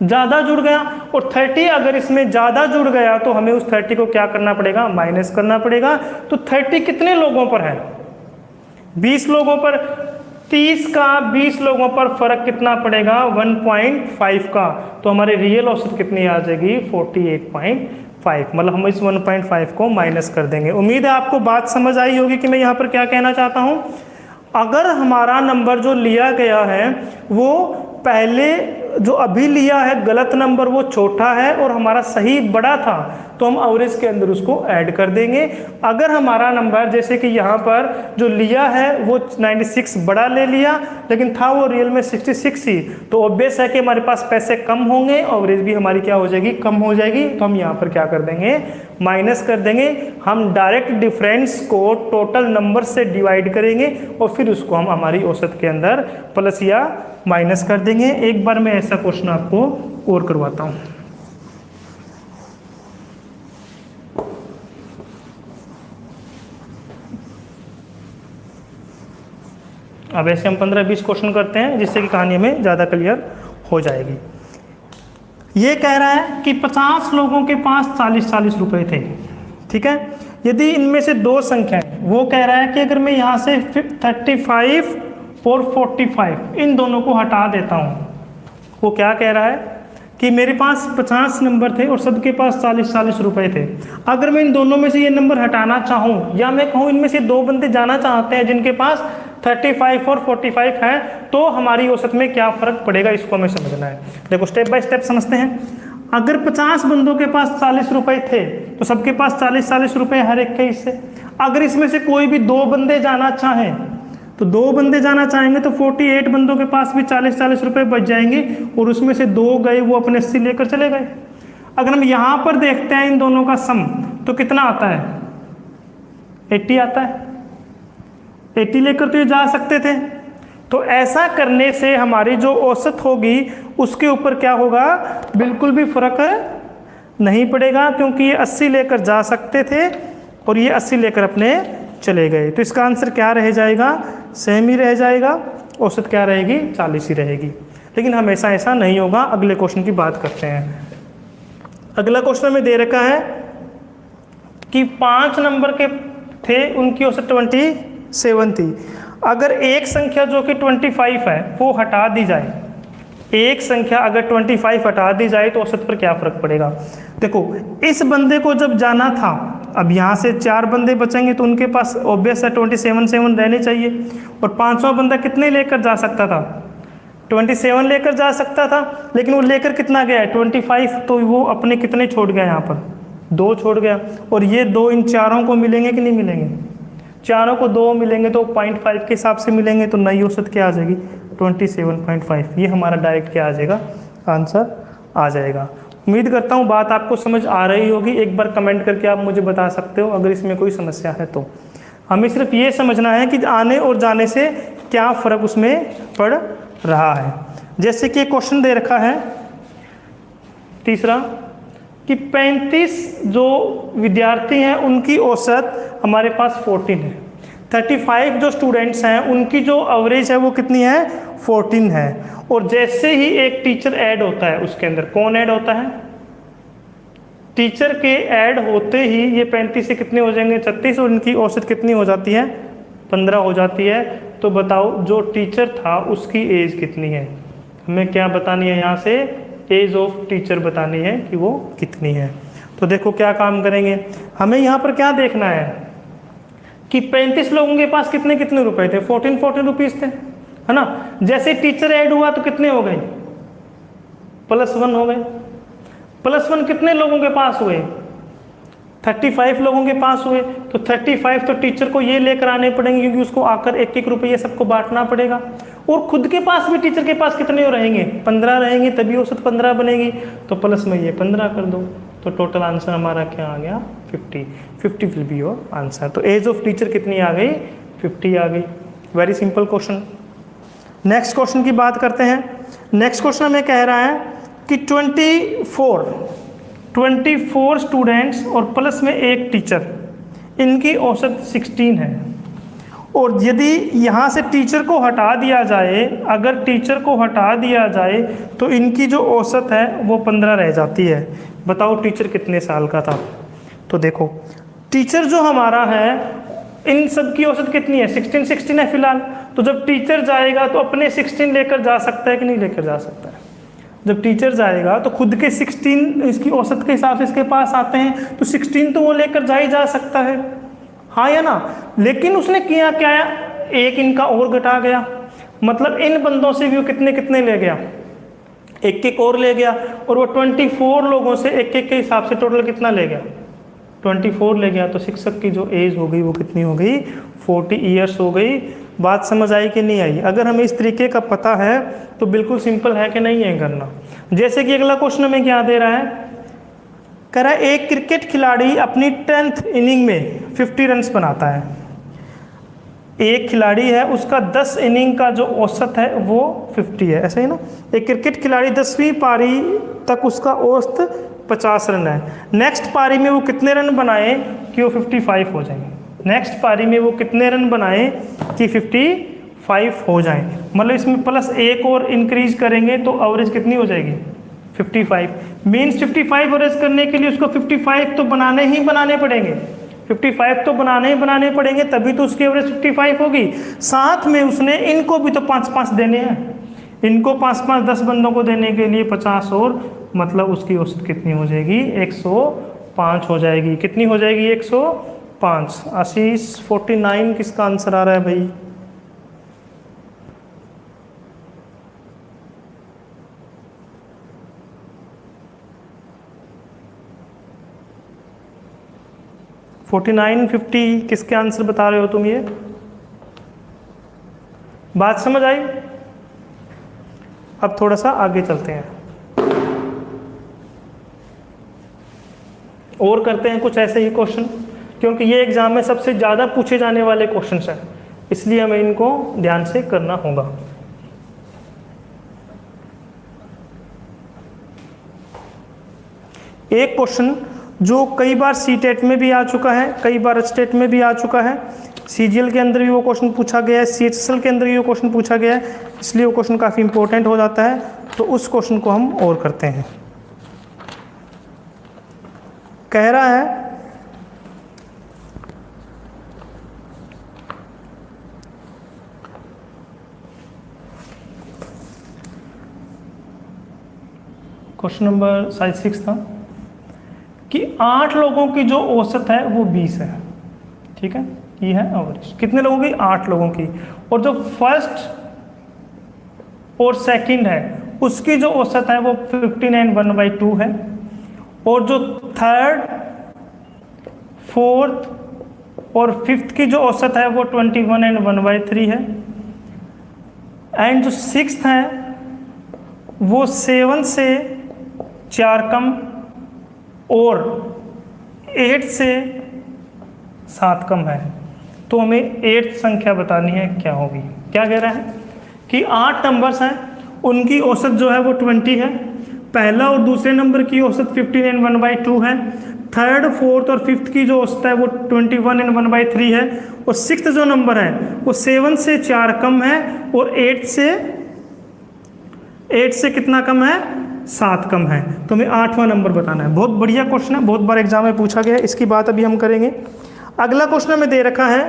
ज़्यादा जुड़ गया। और 30 अगर इसमें ज़्यादा जुड़ गया तो हमें उस 30 को क्या करना पड़ेगा? माइनस करना पड़ेगा। तो 30 कितने लोगों पर है? 20 लोगों पर। 30 का 20 लोगों पर फर्क कितना पड़ेगा? 1.5 का। तो हमारे रियल औसत कितनी आ जाएगी? 48.5। मतलब हम इस 1.5 को माइनस कर देंगे। उम्मीद है आपको बात समझ आई होगी कि मैं यहाँ पर क्या कहना चाहता हूँ। अगर हमारा नंबर जो लिया गया है वो पहले जो अभी लिया है गलत नंबर वो छोटा है और हमारा सही बड़ा था, तो हम एवरेज के अंदर उसको ऐड कर देंगे। अगर हमारा नंबर जैसे कि यहाँ पर जो लिया है वो 96 बड़ा ले लिया, लेकिन था वो रियल में 66 ही, तो ऑब्वियस है कि हमारे पास पैसे कम होंगे, एवरेज भी हमारी क्या हो जाएगी? कम हो जाएगी। तो हम यहाँ पर क्या कर देंगे? माइनस कर देंगे। हम डायरेक्ट डिफरेंस को टोटल नंबर से डिवाइड करेंगे और फिर उसको हम हमारी औसत के अंदर प्लस या माइनस कर देंगे। एक बार मैं ऐसा क्वेश्चन आपको और करवाता हूँ। अब ऐसे हम 15-20 क्वेश्चन करते हैं जिससे कि कहानी हमें ज़्यादा क्लियर हो जाएगी। ये कह रहा है कि 50 लोगों के पास 40-40 रुपए थे, ठीक है। यदि इनमें से दो संख्याएं, वो कह रहा है कि अगर मैं यहाँ से 35 और 45 इन दोनों को हटा देता हूँ, वो क्या कह रहा है कि मेरे पास 50 नंबर थे और सबके पास 40-40 रुपए थे। अगर मैं इन दोनों में से ये नंबर हटाना चाहूँ, या मैं कहूँ इनमें से दो बंदे जाना चाहते हैं जिनके पास 35 और 45 है, तो हमारी औसत में क्या फ़र्क पड़ेगा, इसको हमें समझना है। देखो स्टेप बाय स्टेप समझते हैं। अगर 50 बंदों के पास 40 रुपए थे तो सबके पास 40-40 रुपए हर एक के हिस्से। अगर इसमें से कोई भी दो बंदे जाना चाहें, तो दो बंदे जाना चाहेंगे तो 48 बंदों के पास भी 40-40 रुपए बच जाएंगे, और उसमें से दो गए वो अपने 80 लेकर चले गए। अगर हम यहाँ पर देखते हैं इन दोनों का सम, तो कितना आता है? 80 आता है। 80 लेकर तो ये जा सकते थे। तो ऐसा करने से हमारी जो औसत होगी उसके ऊपर क्या होगा? बिल्कुल भी फर्क नहीं पड़ेगा, क्योंकि ये 80 लेकर जा सकते थे और ये 80 लेकर अपने चले गए। तो इसका आंसर क्या रह जाएगा? सेम ही रह जाएगा। औसत क्या रहेगी? 40 ही रहेगी। लेकिन हमेशा ऐसा नहीं होगा। अगले क्वेश्चन की बात करते हैं। अगला क्वेश्चन में दे रखा है कि 5 नंबर के थे, उनकी औसत 27 थी। अगर एक संख्या जो कि 25 है वो हटा दी जाए, एक संख्या अगर 25 हटा दी जाए तो औसत पर क्या फर्क पड़ेगा? देखो इस बंदे को जब जाना था, अब यहाँ से 4 बंदे बचेंगे तो उनके पास ऑब्वियस है 27 रहने चाहिए। और 5वां बंदा कितने लेकर जा सकता था? 27 लेकर जा सकता था, लेकिन वो लेकर कितना गया है? 25। तो वो अपने कितने छोड़ गया? यहाँ पर 2 छोड़ गया। और ये 2 इन चारों को मिलेंगे कि नहीं मिलेंगे? चारों को 2 मिलेंगे तो 0.5 के हिसाब से मिलेंगे, तो नई औसत क्या आ जाएगी? 27.5। ये हमारा डायरेक्ट क्या आ जाएगा? आंसर आ जाएगा। उम्मीद करता हूँ बात आपको समझ आ रही होगी। एक बार कमेंट करके आप मुझे बता सकते हो अगर इसमें कोई समस्या है तो। हमें सिर्फ ये समझना है कि आने और जाने से क्या फ़र्क उसमें पड़ रहा है। जैसे कि क्वेश्चन दे रखा है तीसरा कि 35 जो विद्यार्थी हैं उनकी औसत हमारे पास 14 है। 35 जो स्टूडेंट्स हैं उनकी जो एवरेज है वो कितनी है? 14 है। और जैसे ही एक टीचर ऐड होता है उसके अंदर, कौन ऐड होता है? टीचर के ऐड होते ही ये 35 से कितने हो जाएंगे 36 और इनकी औसत कितनी हो जाती है 15 हो जाती है। तो बताओ जो टीचर था उसकी एज कितनी है, हमें क्या बतानी है यहाँ से एज ऑफ टीचर बतानी है कि वो कितनी है। तो देखो क्या काम करेंगे, हमें यहाँ पर क्या देखना है कि 35 लोगों के पास कितने कितने रुपए थे 14 रुपीज थे, है ना। जैसे टीचर ऐड हुआ तो कितने हो गए +1 हो गए। +1 कितने लोगों के पास हुए 35 लोगों के पास हुए। तो 35 तो टीचर को ये लेकर आने पड़ेंगे क्योंकि उसको आकर 1-1 रुपये सबको बांटना पड़ेगा। और खुद के पास भी टीचर के पास कितने हो रहेंगे 15 रहेंगे, तभी औसत 15 बनेगी। तो प्लस में ये 15 कर दो, तो टोटल आंसर हमारा क्या आ गया 50 विल बी योर आंसर। तो एज ऑफ टीचर कितनी आ गई 50 आ गई। Very simple question. Next question की बात करते हैं। नेक्स्ट क्वेश्चन हमें कह रहा है कि 24 स्टूडेंट्स और प्लस में एक टीचर, इनकी औसत 16 है। और यदि यहाँ से टीचर को हटा दिया जाए, अगर टीचर को हटा दिया जाए तो इनकी जो औसत है वो 15 रह जाती है। बताओ टीचर कितने साल का था। तो देखो टीचर जो हमारा है इन सब की औसत कितनी है 16 है फिलहाल। तो जब टीचर जाएगा तो अपने 16 लेकर जा सकता है कि नहीं लेकर जा सकता है। जब टीचर जाएगा तो खुद के 16 इसकी औसत के हिसाब से इसके पास आते हैं, तो 16 तो वो लेकर जा ही जा सकता है, हाँ या ना। लेकिन उसने किया क्या, एक इनका और घटा गया, मतलब इन बंदों से भी वो कितने कितने ले गया 1-1 और ले गया। और वो 24 लोगों से 1-1 के हिसाब से टोटल कितना ले गया 24 ले गया। तो शिक्षक की जो एज हो गई वो कितनी हो गई 40 ईयर्स हो गई। बात समझ आई कि नहीं आई। अगर हमें इस तरीके का पता है तो बिल्कुल सिंपल है कि नहीं है करना। जैसे कि अगला क्वेश्चन हमें क्या दे रहा है, कह रहा है एक क्रिकेट खिलाड़ी अपनी 10th इनिंग में 50 रन्स बनाता है। एक खिलाड़ी है उसका 10 इनिंग का जो औसत है वो 50 है, ऐसा ही ना। एक क्रिकेट खिलाड़ी 10वीं पारी तक उसका औसत 50 रन है। नेक्स्ट पारी में वो कितने रन बनाए कि वो 55 हो जाएंगे। नेक्स्ट पारी में वो कितने रन बनाए कि 55 हो जाए। मतलब इसमें +1 और इंक्रीज करेंगे तो एवरेज कितनी हो जाएगी 55। मीन्स 55 एवरेज करने के लिए उसको 55 तो बनाने ही बनाने पड़ेंगे, 55 तो बनाने ही बनाने पड़ेंगे, तभी तो उसकी एवरेज 55 होगी। साथ में उसने इनको भी तो 5-5 देने हैं, इनको 5-5 10 बंदों को देने के लिए 50 और, मतलब उसकी औसत कितनी हो जाएगी 105 हो जाएगी। कितनी हो जाएगी 105। आशीष 49 किसका आंसर आ रहा है भाई। $49, $50 किसके आंसर बता रहे हो तुम। ये बात समझ आई। अब थोड़ा सा आगे चलते हैं और करते हैं कुछ ऐसे ही क्वेश्चन, क्योंकि ये एग्जाम में सबसे ज़्यादा पूछे जाने वाले क्वेश्चंस हैं, इसलिए हमें इनको ध्यान से करना होगा। एक क्वेश्चन जो कई बार सीटेट में भी आ चुका है, कई बार स्टेट में भी आ चुका है, सीजीएल के अंदर भी वो क्वेश्चन पूछा गया है, सीएचएसएल के अंदर भी वो क्वेश्चन पूछा गया है, इसलिए वो क्वेश्चन काफ़ी इंपॉर्टेंट हो जाता है। तो उस क्वेश्चन को हम और करते हैं। कह रहा है क्वेश्चन नंबर 6 था कि 8 लोगों की जो औसत है वो 20 है, ठीक है, ये है एवरेज। कितने लोगों की 8 लोगों की। और जो फर्स्ट और सेकंड है उसकी जो औसत है वो 59 1/2 है। और जो थर्ड, फोर्थ और फिफ्थ की जो औसत है वो 21 1/3 है। एंड जो सिक्स्थ है वो 7 से 4 कम और 8 से 7 कम है। तो हमें 8th संख्या बतानी है, क्या होगी। क्या कह रहा है कि 8 नंबर्स हैं, उनकी औसत जो है वो 20 है। पहला और दूसरे नंबर की औसत 59 1/2 है। थर्ड, फोर्थ और फिफ्थ की जो औसत है वो 21 1/3 है। और सिक्स्थ जो नंबर है वो 7 से 4 कम है और 8 से कितना कम है 7 कम है, तो हमें 8वां नंबर बताना है। बहुत बढ़िया क्वेश्चन है, बहुत बार एग्जाम में पूछा गया है, इसकी बात अभी हम करेंगे। अगला क्वेश्चन हमें दे रखा है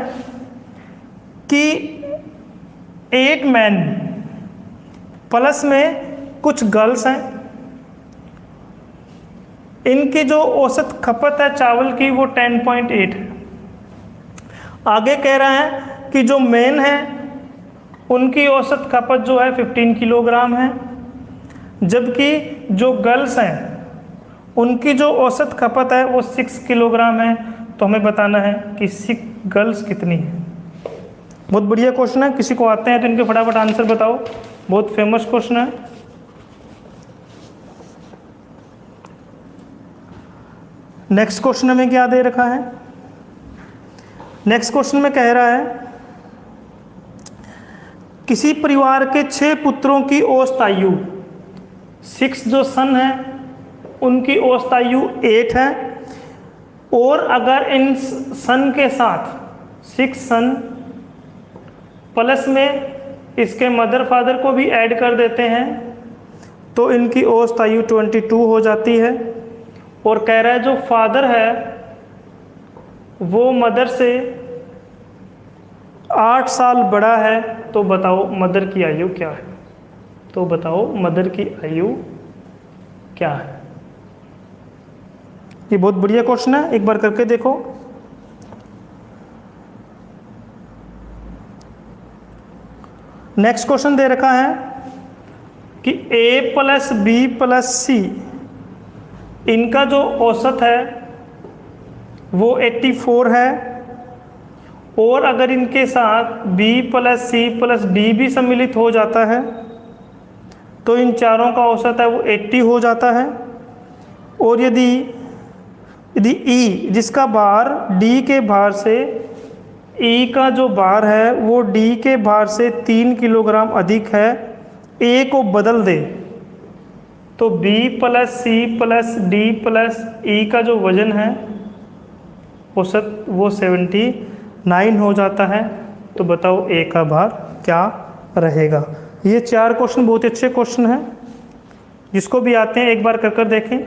कि 8 मैन प्लस में कुछ गर्ल्स हैं, इनकी जो औसत खपत है चावल की वो 10.8 है। आगे कह रहा है कि जो मेन है उनकी औसत खपत जो है 15 किलोग्राम है, जबकि जो गर्ल्स हैं उनकी जो औसत खपत है वो 6 किलोग्राम है। तो हमें बताना है कि 6 गर्ल्स कितनी है। बहुत बढ़िया क्वेश्चन है, किसी को आते हैं तो इनके फटाफट आंसर बताओ, बहुत फेमस क्वेश्चन है। नेक्स्ट क्वेश्चन हमें क्या दे रखा है? नेक्स्ट क्वेश्चन में कह रहा है किसी परिवार के 6 पुत्रों की औसत आयु, 6 जो सन है उनकी औसत आयु 8 है, और अगर इन सन के साथ 6 सन प्लस में इसके मदर फादर को भी ऐड कर देते हैं तो इनकी औसत आयु 22 हो जाती है। और कह रहा है जो फादर है वो मदर से 8 साल बड़ा है, तो बताओ मदर की आयु क्या है? तो बताओ मदर की आयु क्या है? ये बहुत बढ़िया क्वेश्चन है, एक बार करके देखो। नेक्स्ट क्वेश्चन दे रखा है कि A plus B plus C, इनका जो औसत है वो 84 है, और अगर इनके साथ B plus C plus D भी सम्मिलित हो जाता है तो इन चारों का औसत है वो 80 हो जाता है। और यदि E जिसका भार D के भार से, E का जो भार है वो D के भार से 3 किलोग्राम अधिक है, A को बदल दे तो B plus C plus D plus E का जो वजन है औसत वो 79 हो जाता है। तो बताओ A का भार क्या रहेगा? ये 4 क्वेश्चन बहुत अच्छे क्वेश्चन हैं, जिसको भी आते हैं एक बार कर देखें।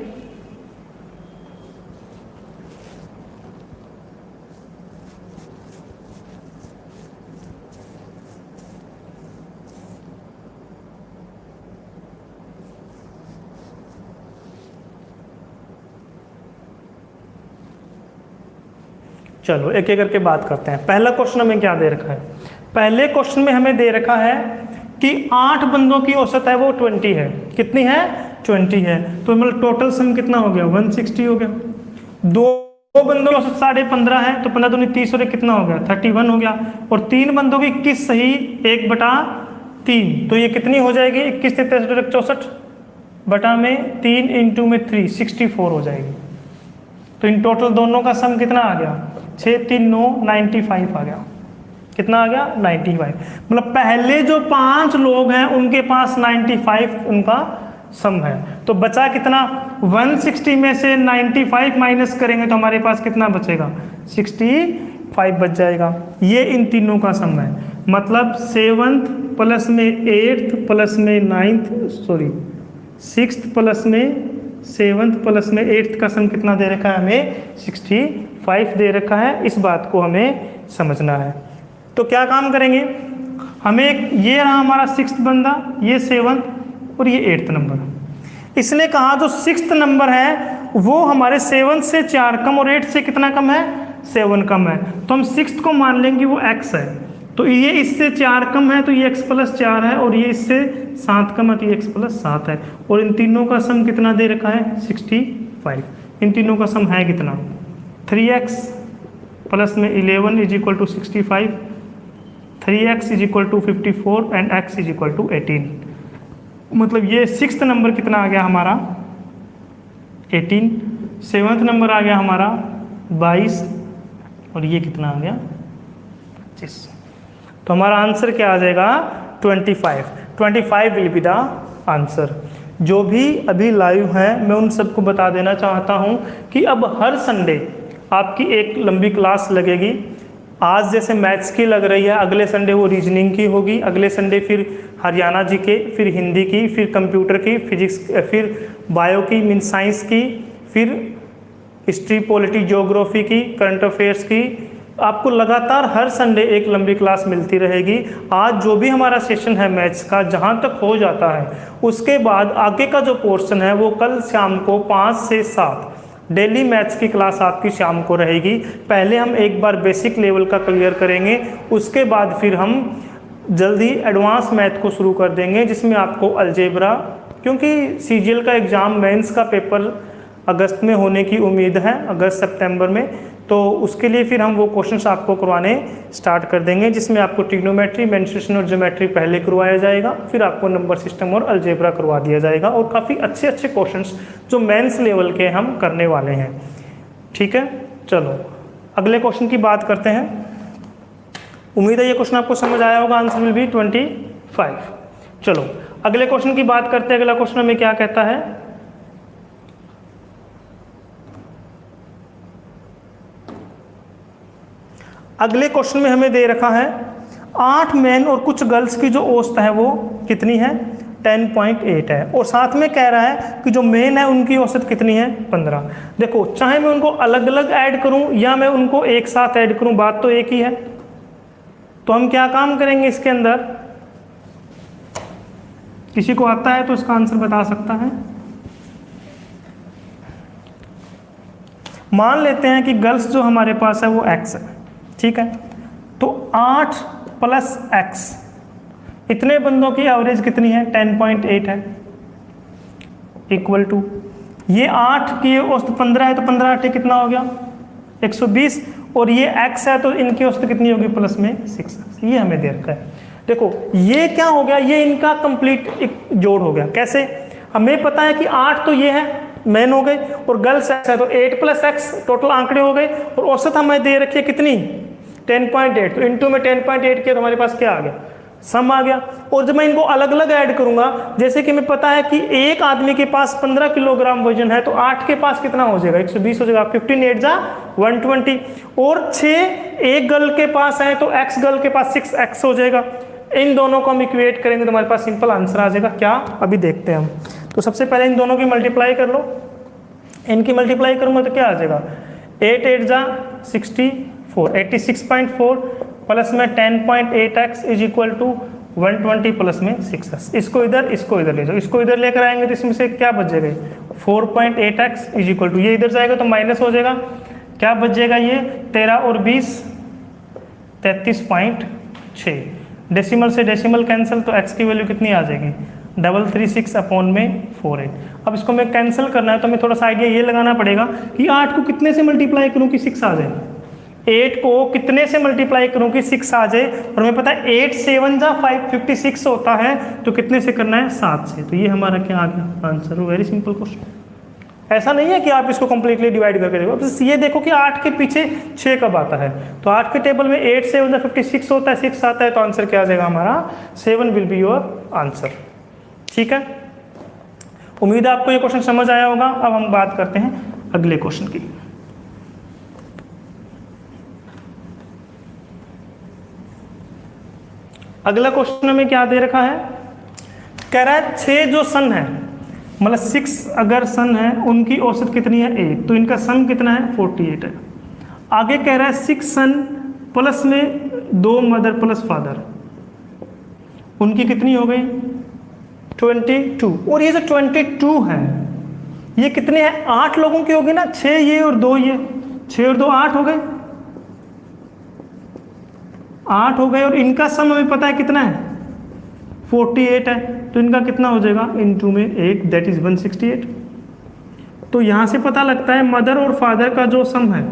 चलो एक एक करके बात करते हैं। पहला क्वेश्चन हमें क्या दे रखा है? पहले क्वेश्चन में हमें दे रखा है कि 8 बंदों की औसत है वो 20 है। कितनी है? 20 है। तो मतलब टोटल सम कितना हो गया? 160 हो गया। 2 बंदों की औसत 15.5 है, तो 15 दूनी 30 और कितना हो गया? 31 हो गया। और 3 बंदों की 21 सही 1/3, तो ये कितनी हो जाएगी? 21 से 63 64 बटा में 3 इंटू में 3 64 हो जाएगी। तो इन टोटल दोनों का सम कितना आ गया? 6 3 9 95 आ गया। कितना आ गया? 95। मतलब पहले जो 5 लोग हैं उनके पास 95 उनका सम है। तो बचा कितना? 160 में से 95 माइनस करेंगे तो हमारे पास कितना बचेगा? 65 बच जाएगा। ये इन तीनों का सम है। मतलब 7th प्लस में 8th प्लस में 6th प्लस में 7th प्लस में 8th का सम कितना दे रखा है हमें? 65 दे रखा है। इस बात को हमें समझना है। तो क्या काम करेंगे? हमें ये रहा हमारा 6th बंदा, ये 7th और ये 8th नंबर। इसने कहा जो 6th नंबर है वो हमारे 7th से 4 कम और 8 से कितना कम है? 7 कम है। तो हम 6th को मान लेंगे वो x है। तो ये इससे 4 कम है तो ये x प्लस 4 है, और ये इससे 7 कम है तो ये x प्लस 7 है। और इन तीनों का सम कितना दे रखा है? 65। इन तीनों का सम है कितना? 3x प्लस में 11 is equal to 65, 3x is equal to 54 and x is equal to 18। मतलब ये 6th नंबर कितना आ गया हमारा? 18। 7th नंबर आ गया हमारा 22, और ये कितना आ गया? 25। तो हमारा आंसर क्या आ जाएगा? 25। 25 विल बी द आंसर। जो भी अभी लाइव हैं मैं उन सबको बता देना चाहता हूं कि अब हर संडे आपकी एक लंबी क्लास लगेगी। आज जैसे मैथ्स की लग रही है, अगले संडे वो रीजनिंग की होगी, अगले संडे फिर हरियाणा जी के, फिर हिंदी की, फिर कंप्यूटर की, फिजिक्स, फिर बायो की मीन्स साइंस की, फिर हिस्ट्री, पॉलिटी, ज्योग्राफी की, करंट अफेयर्स की। आपको लगातार हर संडे एक लंबी क्लास मिलती रहेगी। आज जो भी हमारा सेशन है मैथ्स का, जहाँ तक हो जाता है, उसके बाद आगे का जो पोर्शन है वो कल शाम को 5 से 7 डेली मैथ्स की क्लास आपकी शाम को रहेगी। पहले हम एक बार बेसिक लेवल का क्लियर करेंगे, उसके बाद फिर हम जल्दी एडवांस मैथ को शुरू कर देंगे, जिसमें आपको अलजेब्रा, क्योंकि सीजीएल का एग्ज़ाम मेंस का पेपर अगस्त में होने की उम्मीद है, अगस्त सितंबर में, तो उसके लिए फिर हम वो क्वेश्चंस आपको करवाने स्टार्ट कर देंगे, जिसमें आपको ट्रिग्नोमेट्री, मेंसुरेशन और ज्योमेट्री पहले करवाया जाएगा, फिर आपको नंबर सिस्टम और अलजेब्रा करवा दिया जाएगा, और काफ़ी अच्छे अच्छे क्वेश्चंस जो मेंस लेवल के हम करने वाले हैं। ठीक है, चलो अगले क्वेश्चन की बात करते हैं। उम्मीद है ये क्वेश्चन आपको समझ आया होगा। Answer will be 25। चलो अगले क्वेश्चन की बात करते हैं। अगला क्वेश्चन हमें क्या कहता है? अगले क्वेश्चन में हमें दे रखा है 8 मेन और कुछ गर्ल्स की जो औसत है वो कितनी है? 10.8 है, और साथ में कह रहा है कि जो मेन है उनकी औसत कितनी है? 15। देखो, चाहे मैं उनको अलग अलग ऐड करूं या मैं उनको एक साथ ऐड करूं, बात तो एक ही है। तो हम क्या काम करेंगे इसके अंदर? किसी को आता है तो इसका आंसर बता सकता है। मान लेते हैं कि गर्ल्स जो हमारे पास है वो x है, ठीक है, तो 8 + x, इतने बंदों की एवरेज कितनी है? 10.8 है, इक्वल टू ये 8 की औसत 15 है, तो 15 8 कितना हो गया? 120, और ये x है तो इनकी औसत कितनी होगी? प्लस में 6। ये हमें दे रखा है। देखो ये क्या हो गया? ये इनका कंप्लीट एक जोड़ हो गया। कैसे? हमें पता है कि 8 तो ये है, मेन हो गए, और गर्ल्स x है तो 8 + x टोटल आंकड़े हो गए, और औसत हमें दे रखी है कितनी? 10.8। तो इंटू में 10.8 किया तो हमारे पास क्या आ गया? सम आ गया। और जब मैं इनको अलग अलग ऐड करूंगा, जैसे कि हमें पता है कि एक आदमी के पास 15 किलोग्राम वजन है, तो 8 के पास कितना हो जाएगा? 120 हो जाएगा। 15 8 जा 120, और 6 एक गर्ल के पास है तो x गर्ल के पास 6x हो जाएगा। इन दोनों को हम इक्वेट करेंगे तो हमारे पास सिंपल आंसर आ जाएगा। क्या? अभी देखते हैं हम। तो सबसे पहले इन दोनों की मल्टीप्लाई कर लो। इनकी मल्टीप्लाई करूंगा तो क्या आ जाएगा? 8 8 जा 64, 86.4 प्लस में 10.8x is equal to 120 plus में 6x। इसको इधर ले जाओ, इसको इधर लेकर आएंगे तो इसमें से क्या बच जाएगा? 4.8x इज इक्वल टू, ये इधर जाएगा तो माइनस हो जाएगा, क्या बच जाएगा? ये 13 और 20 33.6। डेसिमल से डेसिमल कैंसिल, तो x की वैल्यू कितनी आ जाएगी? 336/48। अब इसको मैं कैंसिल करना है तो हमें थोड़ा सा आइडिया ये लगाना पड़ेगा कि 8 को कितने से मल्टीप्लाई करूं कि 6 आ जाए? 8 को कितने से मल्टीप्लाई करूं कि 6 आ जाए? और हमें पता है 8 7 जा 556 होता है, तो कितने से करना है? 7 से। तो ये हमारा क्या आ गया? आंसर। Very simple question. ऐसा नहीं है कि आप इसको कंप्लीटली डिवाइड करके देखो। अब ये देखो कि 8 के पीछे 6 कब आता है, तो 8 के टेबल में 8 7 जा 56 होता है, 6 आता है, तो आंसर क्या आ जाएगा हमारा? 7 विल बी योर आंसर। ठीक है, उम्मीद है आपको ये क्वेश्चन समझ आया होगा। अब हम बात करते हैं अगले क्वेश्चन की। अगला क्वेश्चन में क्या दे रखा है? कह रहा है 6 जो सन है, मतलब 6 अगर सन है, उनकी औसत कितनी है? 8, तो इनका सम कितना है? 48 है। आगे कह रहा है 6 सन प्लस में 2 मदर प्लस फादर, उनकी कितनी हो गई? 22। और ये जो 22 है ये कितने हैं? 8 लोगों की होगी ना, 6 ये और 2 ये, 6 और 2 8 हो गए, 8 हो गए, और इनका सम हमें पता है कितना है? 48 है, तो इनका कितना हो जाएगा? इनटू में 8, दैट इज 168। तो यहाँ से पता लगता है मदर और फादर का जो सम है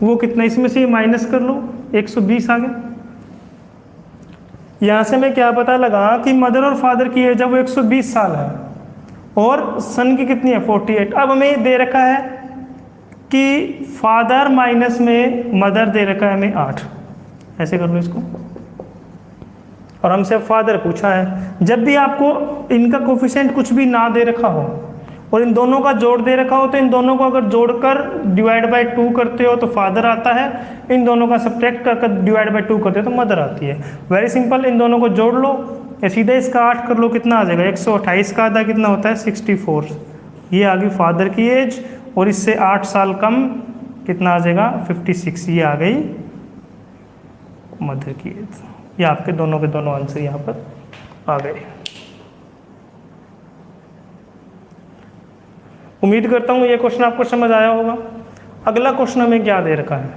वो कितना, इसमें से माइनस कर लो, 120 आ गया। यहाँ से मैं क्या पता लगा कि मदर और फादर की एज है वो 120 साल है, और सन की कितनी है? 48। अब हमें दे रखा है कि फादर माइनस में मदर दे रखा है हमें 8, ऐसे कर लो इसको, और हमसे फादर पूछा है। जब भी आपको इनका कोफिशिएंट कुछ भी ना दे रखा हो, और इन दोनों का जोड़ दे रखा हो तो इन दोनों को अगर जोड़कर डिवाइड बाय 2 करते हो तो फादर आता है, इन दोनों का सब्ट्रैक्ट कर डिवाइड बाय 2 करते हो तो मदर आती है। वेरी सिंपल, इन दोनों को जोड़ लो या सीधा इसका 8 कर लो, कितना आ जाएगा 128 का आधा कितना होता है 64। ये आ गई फादर की एज और इससे 8 साल कम कितना आ जाएगा 56। ये आ गई मदर की एज। ये आपके दोनों के दोनों आंसर यहाँ पर आ गए। उम्मीद करता हूँ ये क्वेश्चन आपको समझ आया होगा। अगला क्वेश्चन हमें क्या दे रखा है?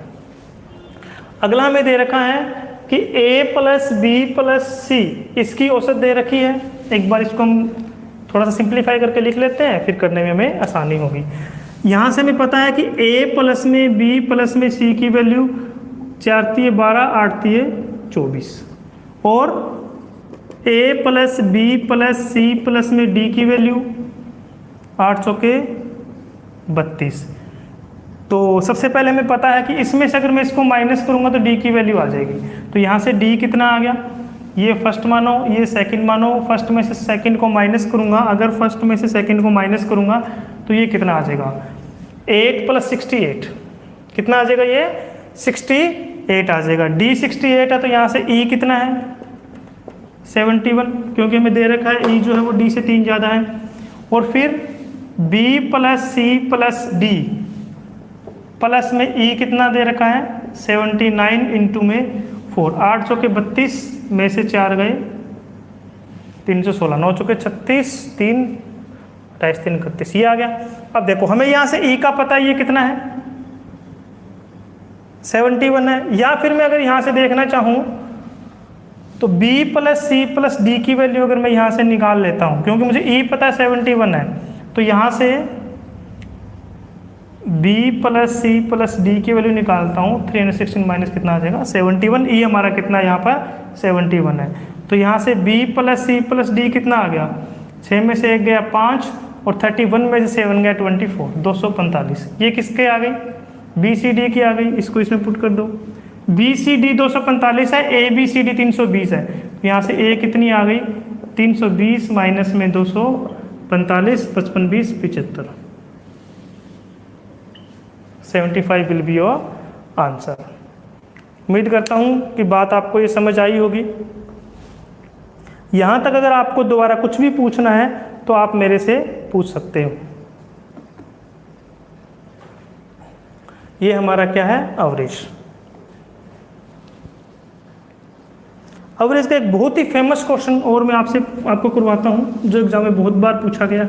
अगला हमें दे रखा है कि a प्लस बी प्लस सी इसकी औसत दे रखी है। एक बार इसको हम थोड़ा सा सिंप्लीफाई करके लिख लेते हैं, फिर करने में हमें आसानी होगी। यहाँ से हमें पता है कि a प्लस में b प्लस में c की वैल्यू 4 तिये 12 8 तिये 24 और a plus B plus C plus में d की वैल्यू 8 चौके 32। तो सबसे पहले हमें पता है कि इसमें से अगर मैं इसको माइनस करूंगा तो d की वैल्यू आ जाएगी। तो यहाँ से d कितना आ गया, ये फर्स्ट मानो ये सेकंड मानो, फर्स्ट में से सेकंड को माइनस करूंगा, अगर फर्स्ट में से सेकंड को माइनस करूंगा तो ये कितना आ जाएगा 8 प्लस 68 कितना आ जाएगा, ये 68 आ जाएगा। d 68 है तो यहाँ से e कितना है 71, क्योंकि हमें दे रखा है e जो है वो d से 3 ज़्यादा है। और फिर b plus C plus D plus में e कितना दे रखा है 79 इंटू में 4, 8 चौके 32 में से 4 गए 316, 9 चौके 36, 3 28 3 31, ये आ गया। अब देखो हमें यहाँ से e का पता है ये कितना है 71 है। या फिर मैं अगर यहाँ से देखना चाहूँ तो b plus C plus D की वैल्यू अगर मैं यहाँ से निकाल लेता हूँ, क्योंकि मुझे e पता है 71 है, तो यहाँ से b plus C plus D की वैल्यू निकालता हूँ 316 माइनस कितना आ जाएगा 71। e हमारा कितना यहाँ पर 71 है। तो यहाँ से b plus C plus D कितना आ गया, 6 में से 1 गया 5 और 31 में से 7 गया 24, 245। ये किसके आ गई बी सी डी की आ गई, इसको इसमें पुट कर दो। बी सी डी 245 है, ए बी सी डी 320 है, यहाँ से ए कितनी आ गई 320 माइनस में 245, 55 20 75, 75 विल बी योर आंसर। उम्मीद करता हूँ कि बात आपको ये समझ आई होगी। यहाँ तक अगर आपको दोबारा कुछ भी पूछना है तो आप मेरे से पूछ सकते हो। ये हमारा क्या है एवरेज। एवरेज का एक बहुत ही फेमस क्वेश्चन और मैं आपको करवाता हूँ जो एग्जाम में बहुत बार पूछा गया।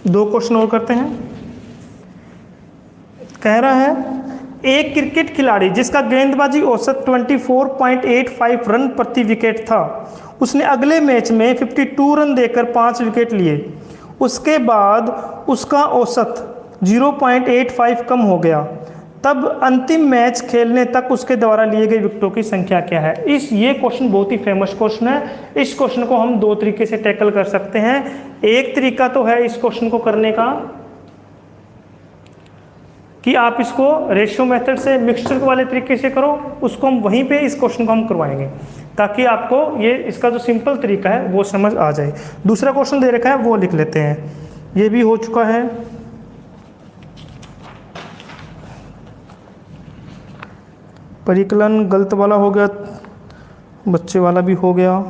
दो क्वेश्चन और करते हैं। कह रहा है एक क्रिकेट खिलाड़ी जिसका गेंदबाजी औसत 24.85 रन प्रति विकेट था, उसने अगले मैच में 52 रन देकर 5 विकेट लिए। उसके बाद उसका औसत 0.85 कम हो गया, तब अंतिम मैच खेलने तक उसके द्वारा लिए गए विकेटों की संख्या क्या है। ये क्वेश्चन बहुत ही फेमस क्वेश्चन है। इस क्वेश्चन को हम दो तरीके से टैकल कर सकते हैं। एक तरीका तो है इस क्वेश्चन को करने का कि आप इसको रेशियो मेथड से मिक्सचर वाले तरीके से करो, उसको हम वहीं पे इस क्वेश्चन को हम करवाएंगे ताकि आपको ये इसका जो सिंपल तरीका है वो समझ आ जाए। दूसरा क्वेश्चन दे रखा है वो लिख लेते हैं, ये भी हो चुका है। परिकलन गलत वाला हो गया, बच्चे वाला भी हो गया।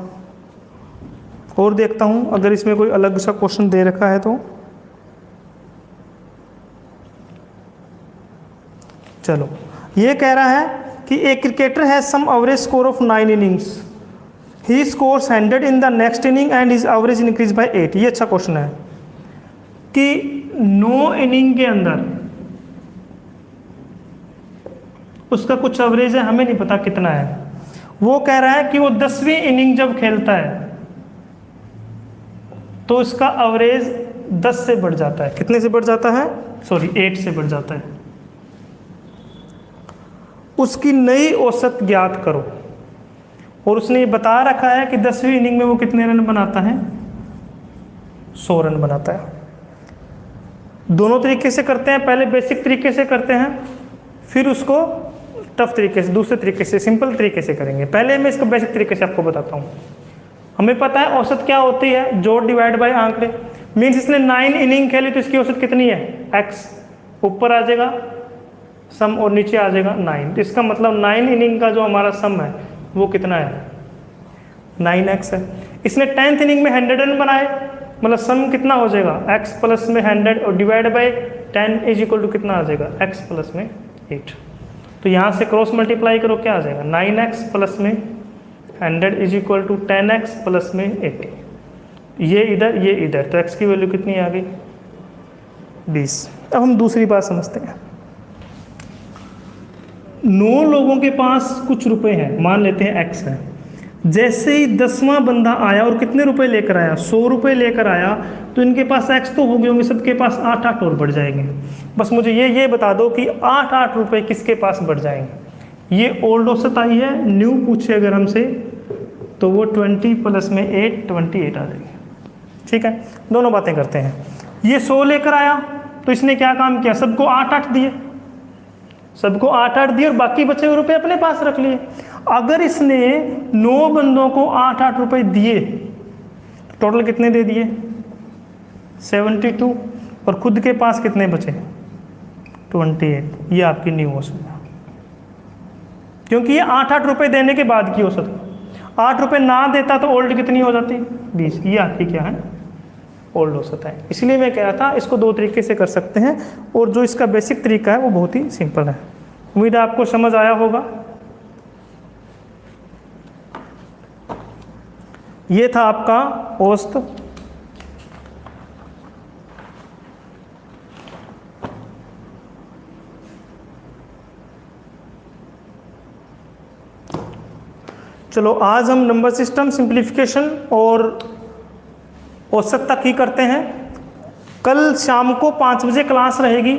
और देखता हूँ अगर इसमें कोई अलग सा क्वेश्चन दे रखा है तो चलो। ये कह रहा है कि a cricketer has some average score of 9 innings, he scores 100 in the next inning and his average increase by 8। ये अच्छा क्वेश्चन है कि 9 इनिंग के अंदर उसका कुछ एवरेज है, हमें नहीं पता कितना है। वो कह रहा है कि वो 10वीं इनिंग जब खेलता है तो उसका एवरेज 10 से बढ़ जाता है। कितने से बढ़ जाता है, सॉरी 8 से बढ़ जाता है। उसकी नई औसत ज्ञात करो। और उसने ये बता रखा है कि 10वीं इनिंग में वो कितने रन बनाता है, 100 रन बनाता है। दोनों तरीके से करते हैं, पहले बेसिक तरीके से करते हैं, फिर उसको टफ तरीके से, दूसरे तरीके से, सिंपल तरीके से करेंगे। पहले मैं इसका बेसिक तरीके से आपको बताता हूँ। हमें पता है औसत क्या होती है, जोड़ डिवाइड बाय आंकड़े। मीन्स इसने 9 इनिंग खेली तो इसकी औसत कितनी है, x ऊपर आ जाएगा सम और नीचे आ जाएगा 9। तो इसका मतलब 9 इनिंग का जो हमारा सम है वो कितना है, 9x है। इसने 10th इनिंग में 100 रन बनाए, मतलब सम कितना हो जाएगा, x प्लस में 100 और divide by 10 is equal to कितना आ जाएगा, x प्लस में 8। तो यहाँ से क्रॉस मल्टीप्लाई करो, क्या आ जाएगा, 9x प्लस में 100 is equal to 10x plus में 80। ये इधर, तो x की वैल्यू कितनी आ गई, 20। अब हम दूसरी बात समझते हैं। 9 लोगों के पास कुछ रुपए हैं, मान लेते हैं x है। जैसे ही 10वां बंदा आया और कितने रुपए लेकर आया, 100 रुपए लेकर आया, तो इनके पास x तो हो गए होंगे, सबके पास 8-8 और बढ़ जाएंगे। बस मुझे ये बता दो कि 8-8 रुपए किसके पास बढ़ जाएंगे। ये ओल्ड औसत आई है, न्यू पूछे अगर हमसे तो वो 20 प्लस में 8 28 आ जाएगी। ठीक है, दोनों बातें करते हैं। ये 100 लेकर आया तो इसने क्या काम किया, सबको 8-8 दिए, सबको 8-8 दिए और बाकी बचे हुए रुपए अपने पास रख लिए। अगर इसने 9 बंदों को 8-8 रुपए दिए, टोटल कितने दे दिए, 72, और खुद के पास कितने बचे, 28। ये आपकी न्यू औसत है, क्योंकि ये 8-8 रुपए देने के बाद की औसत है। 8 रुपए ना देता तो ओल्ड कितनी हो जाती, 20। ये आपकी क्या है, ओल्ड औसत है। इसलिए मैं कह रहा था इसको 2 तरीके से कर सकते हैं, और जो इसका बेसिक तरीका है वो बहुत ही सिंपल है। उम्मीद है आपको समझ आया होगा। ये था आपका औसत। चलो आज हम नंबर सिस्टम, सिंप्लीफिकेशन और औसत तक ही करते हैं। कल शाम को 5 बजे क्लास रहेगी,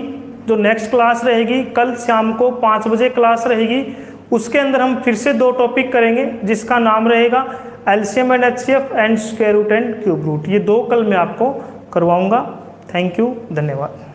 जो नेक्स्ट क्लास रहेगी कल शाम को 5 बजे क्लास रहेगी। उसके अंदर हम फिर से 2 टॉपिक करेंगे, जिसका नाम रहेगा LCM and HCF and square root and cube root. ये 2 कल मैं आपको करवाऊंगा। थैंक यू, धन्यवाद।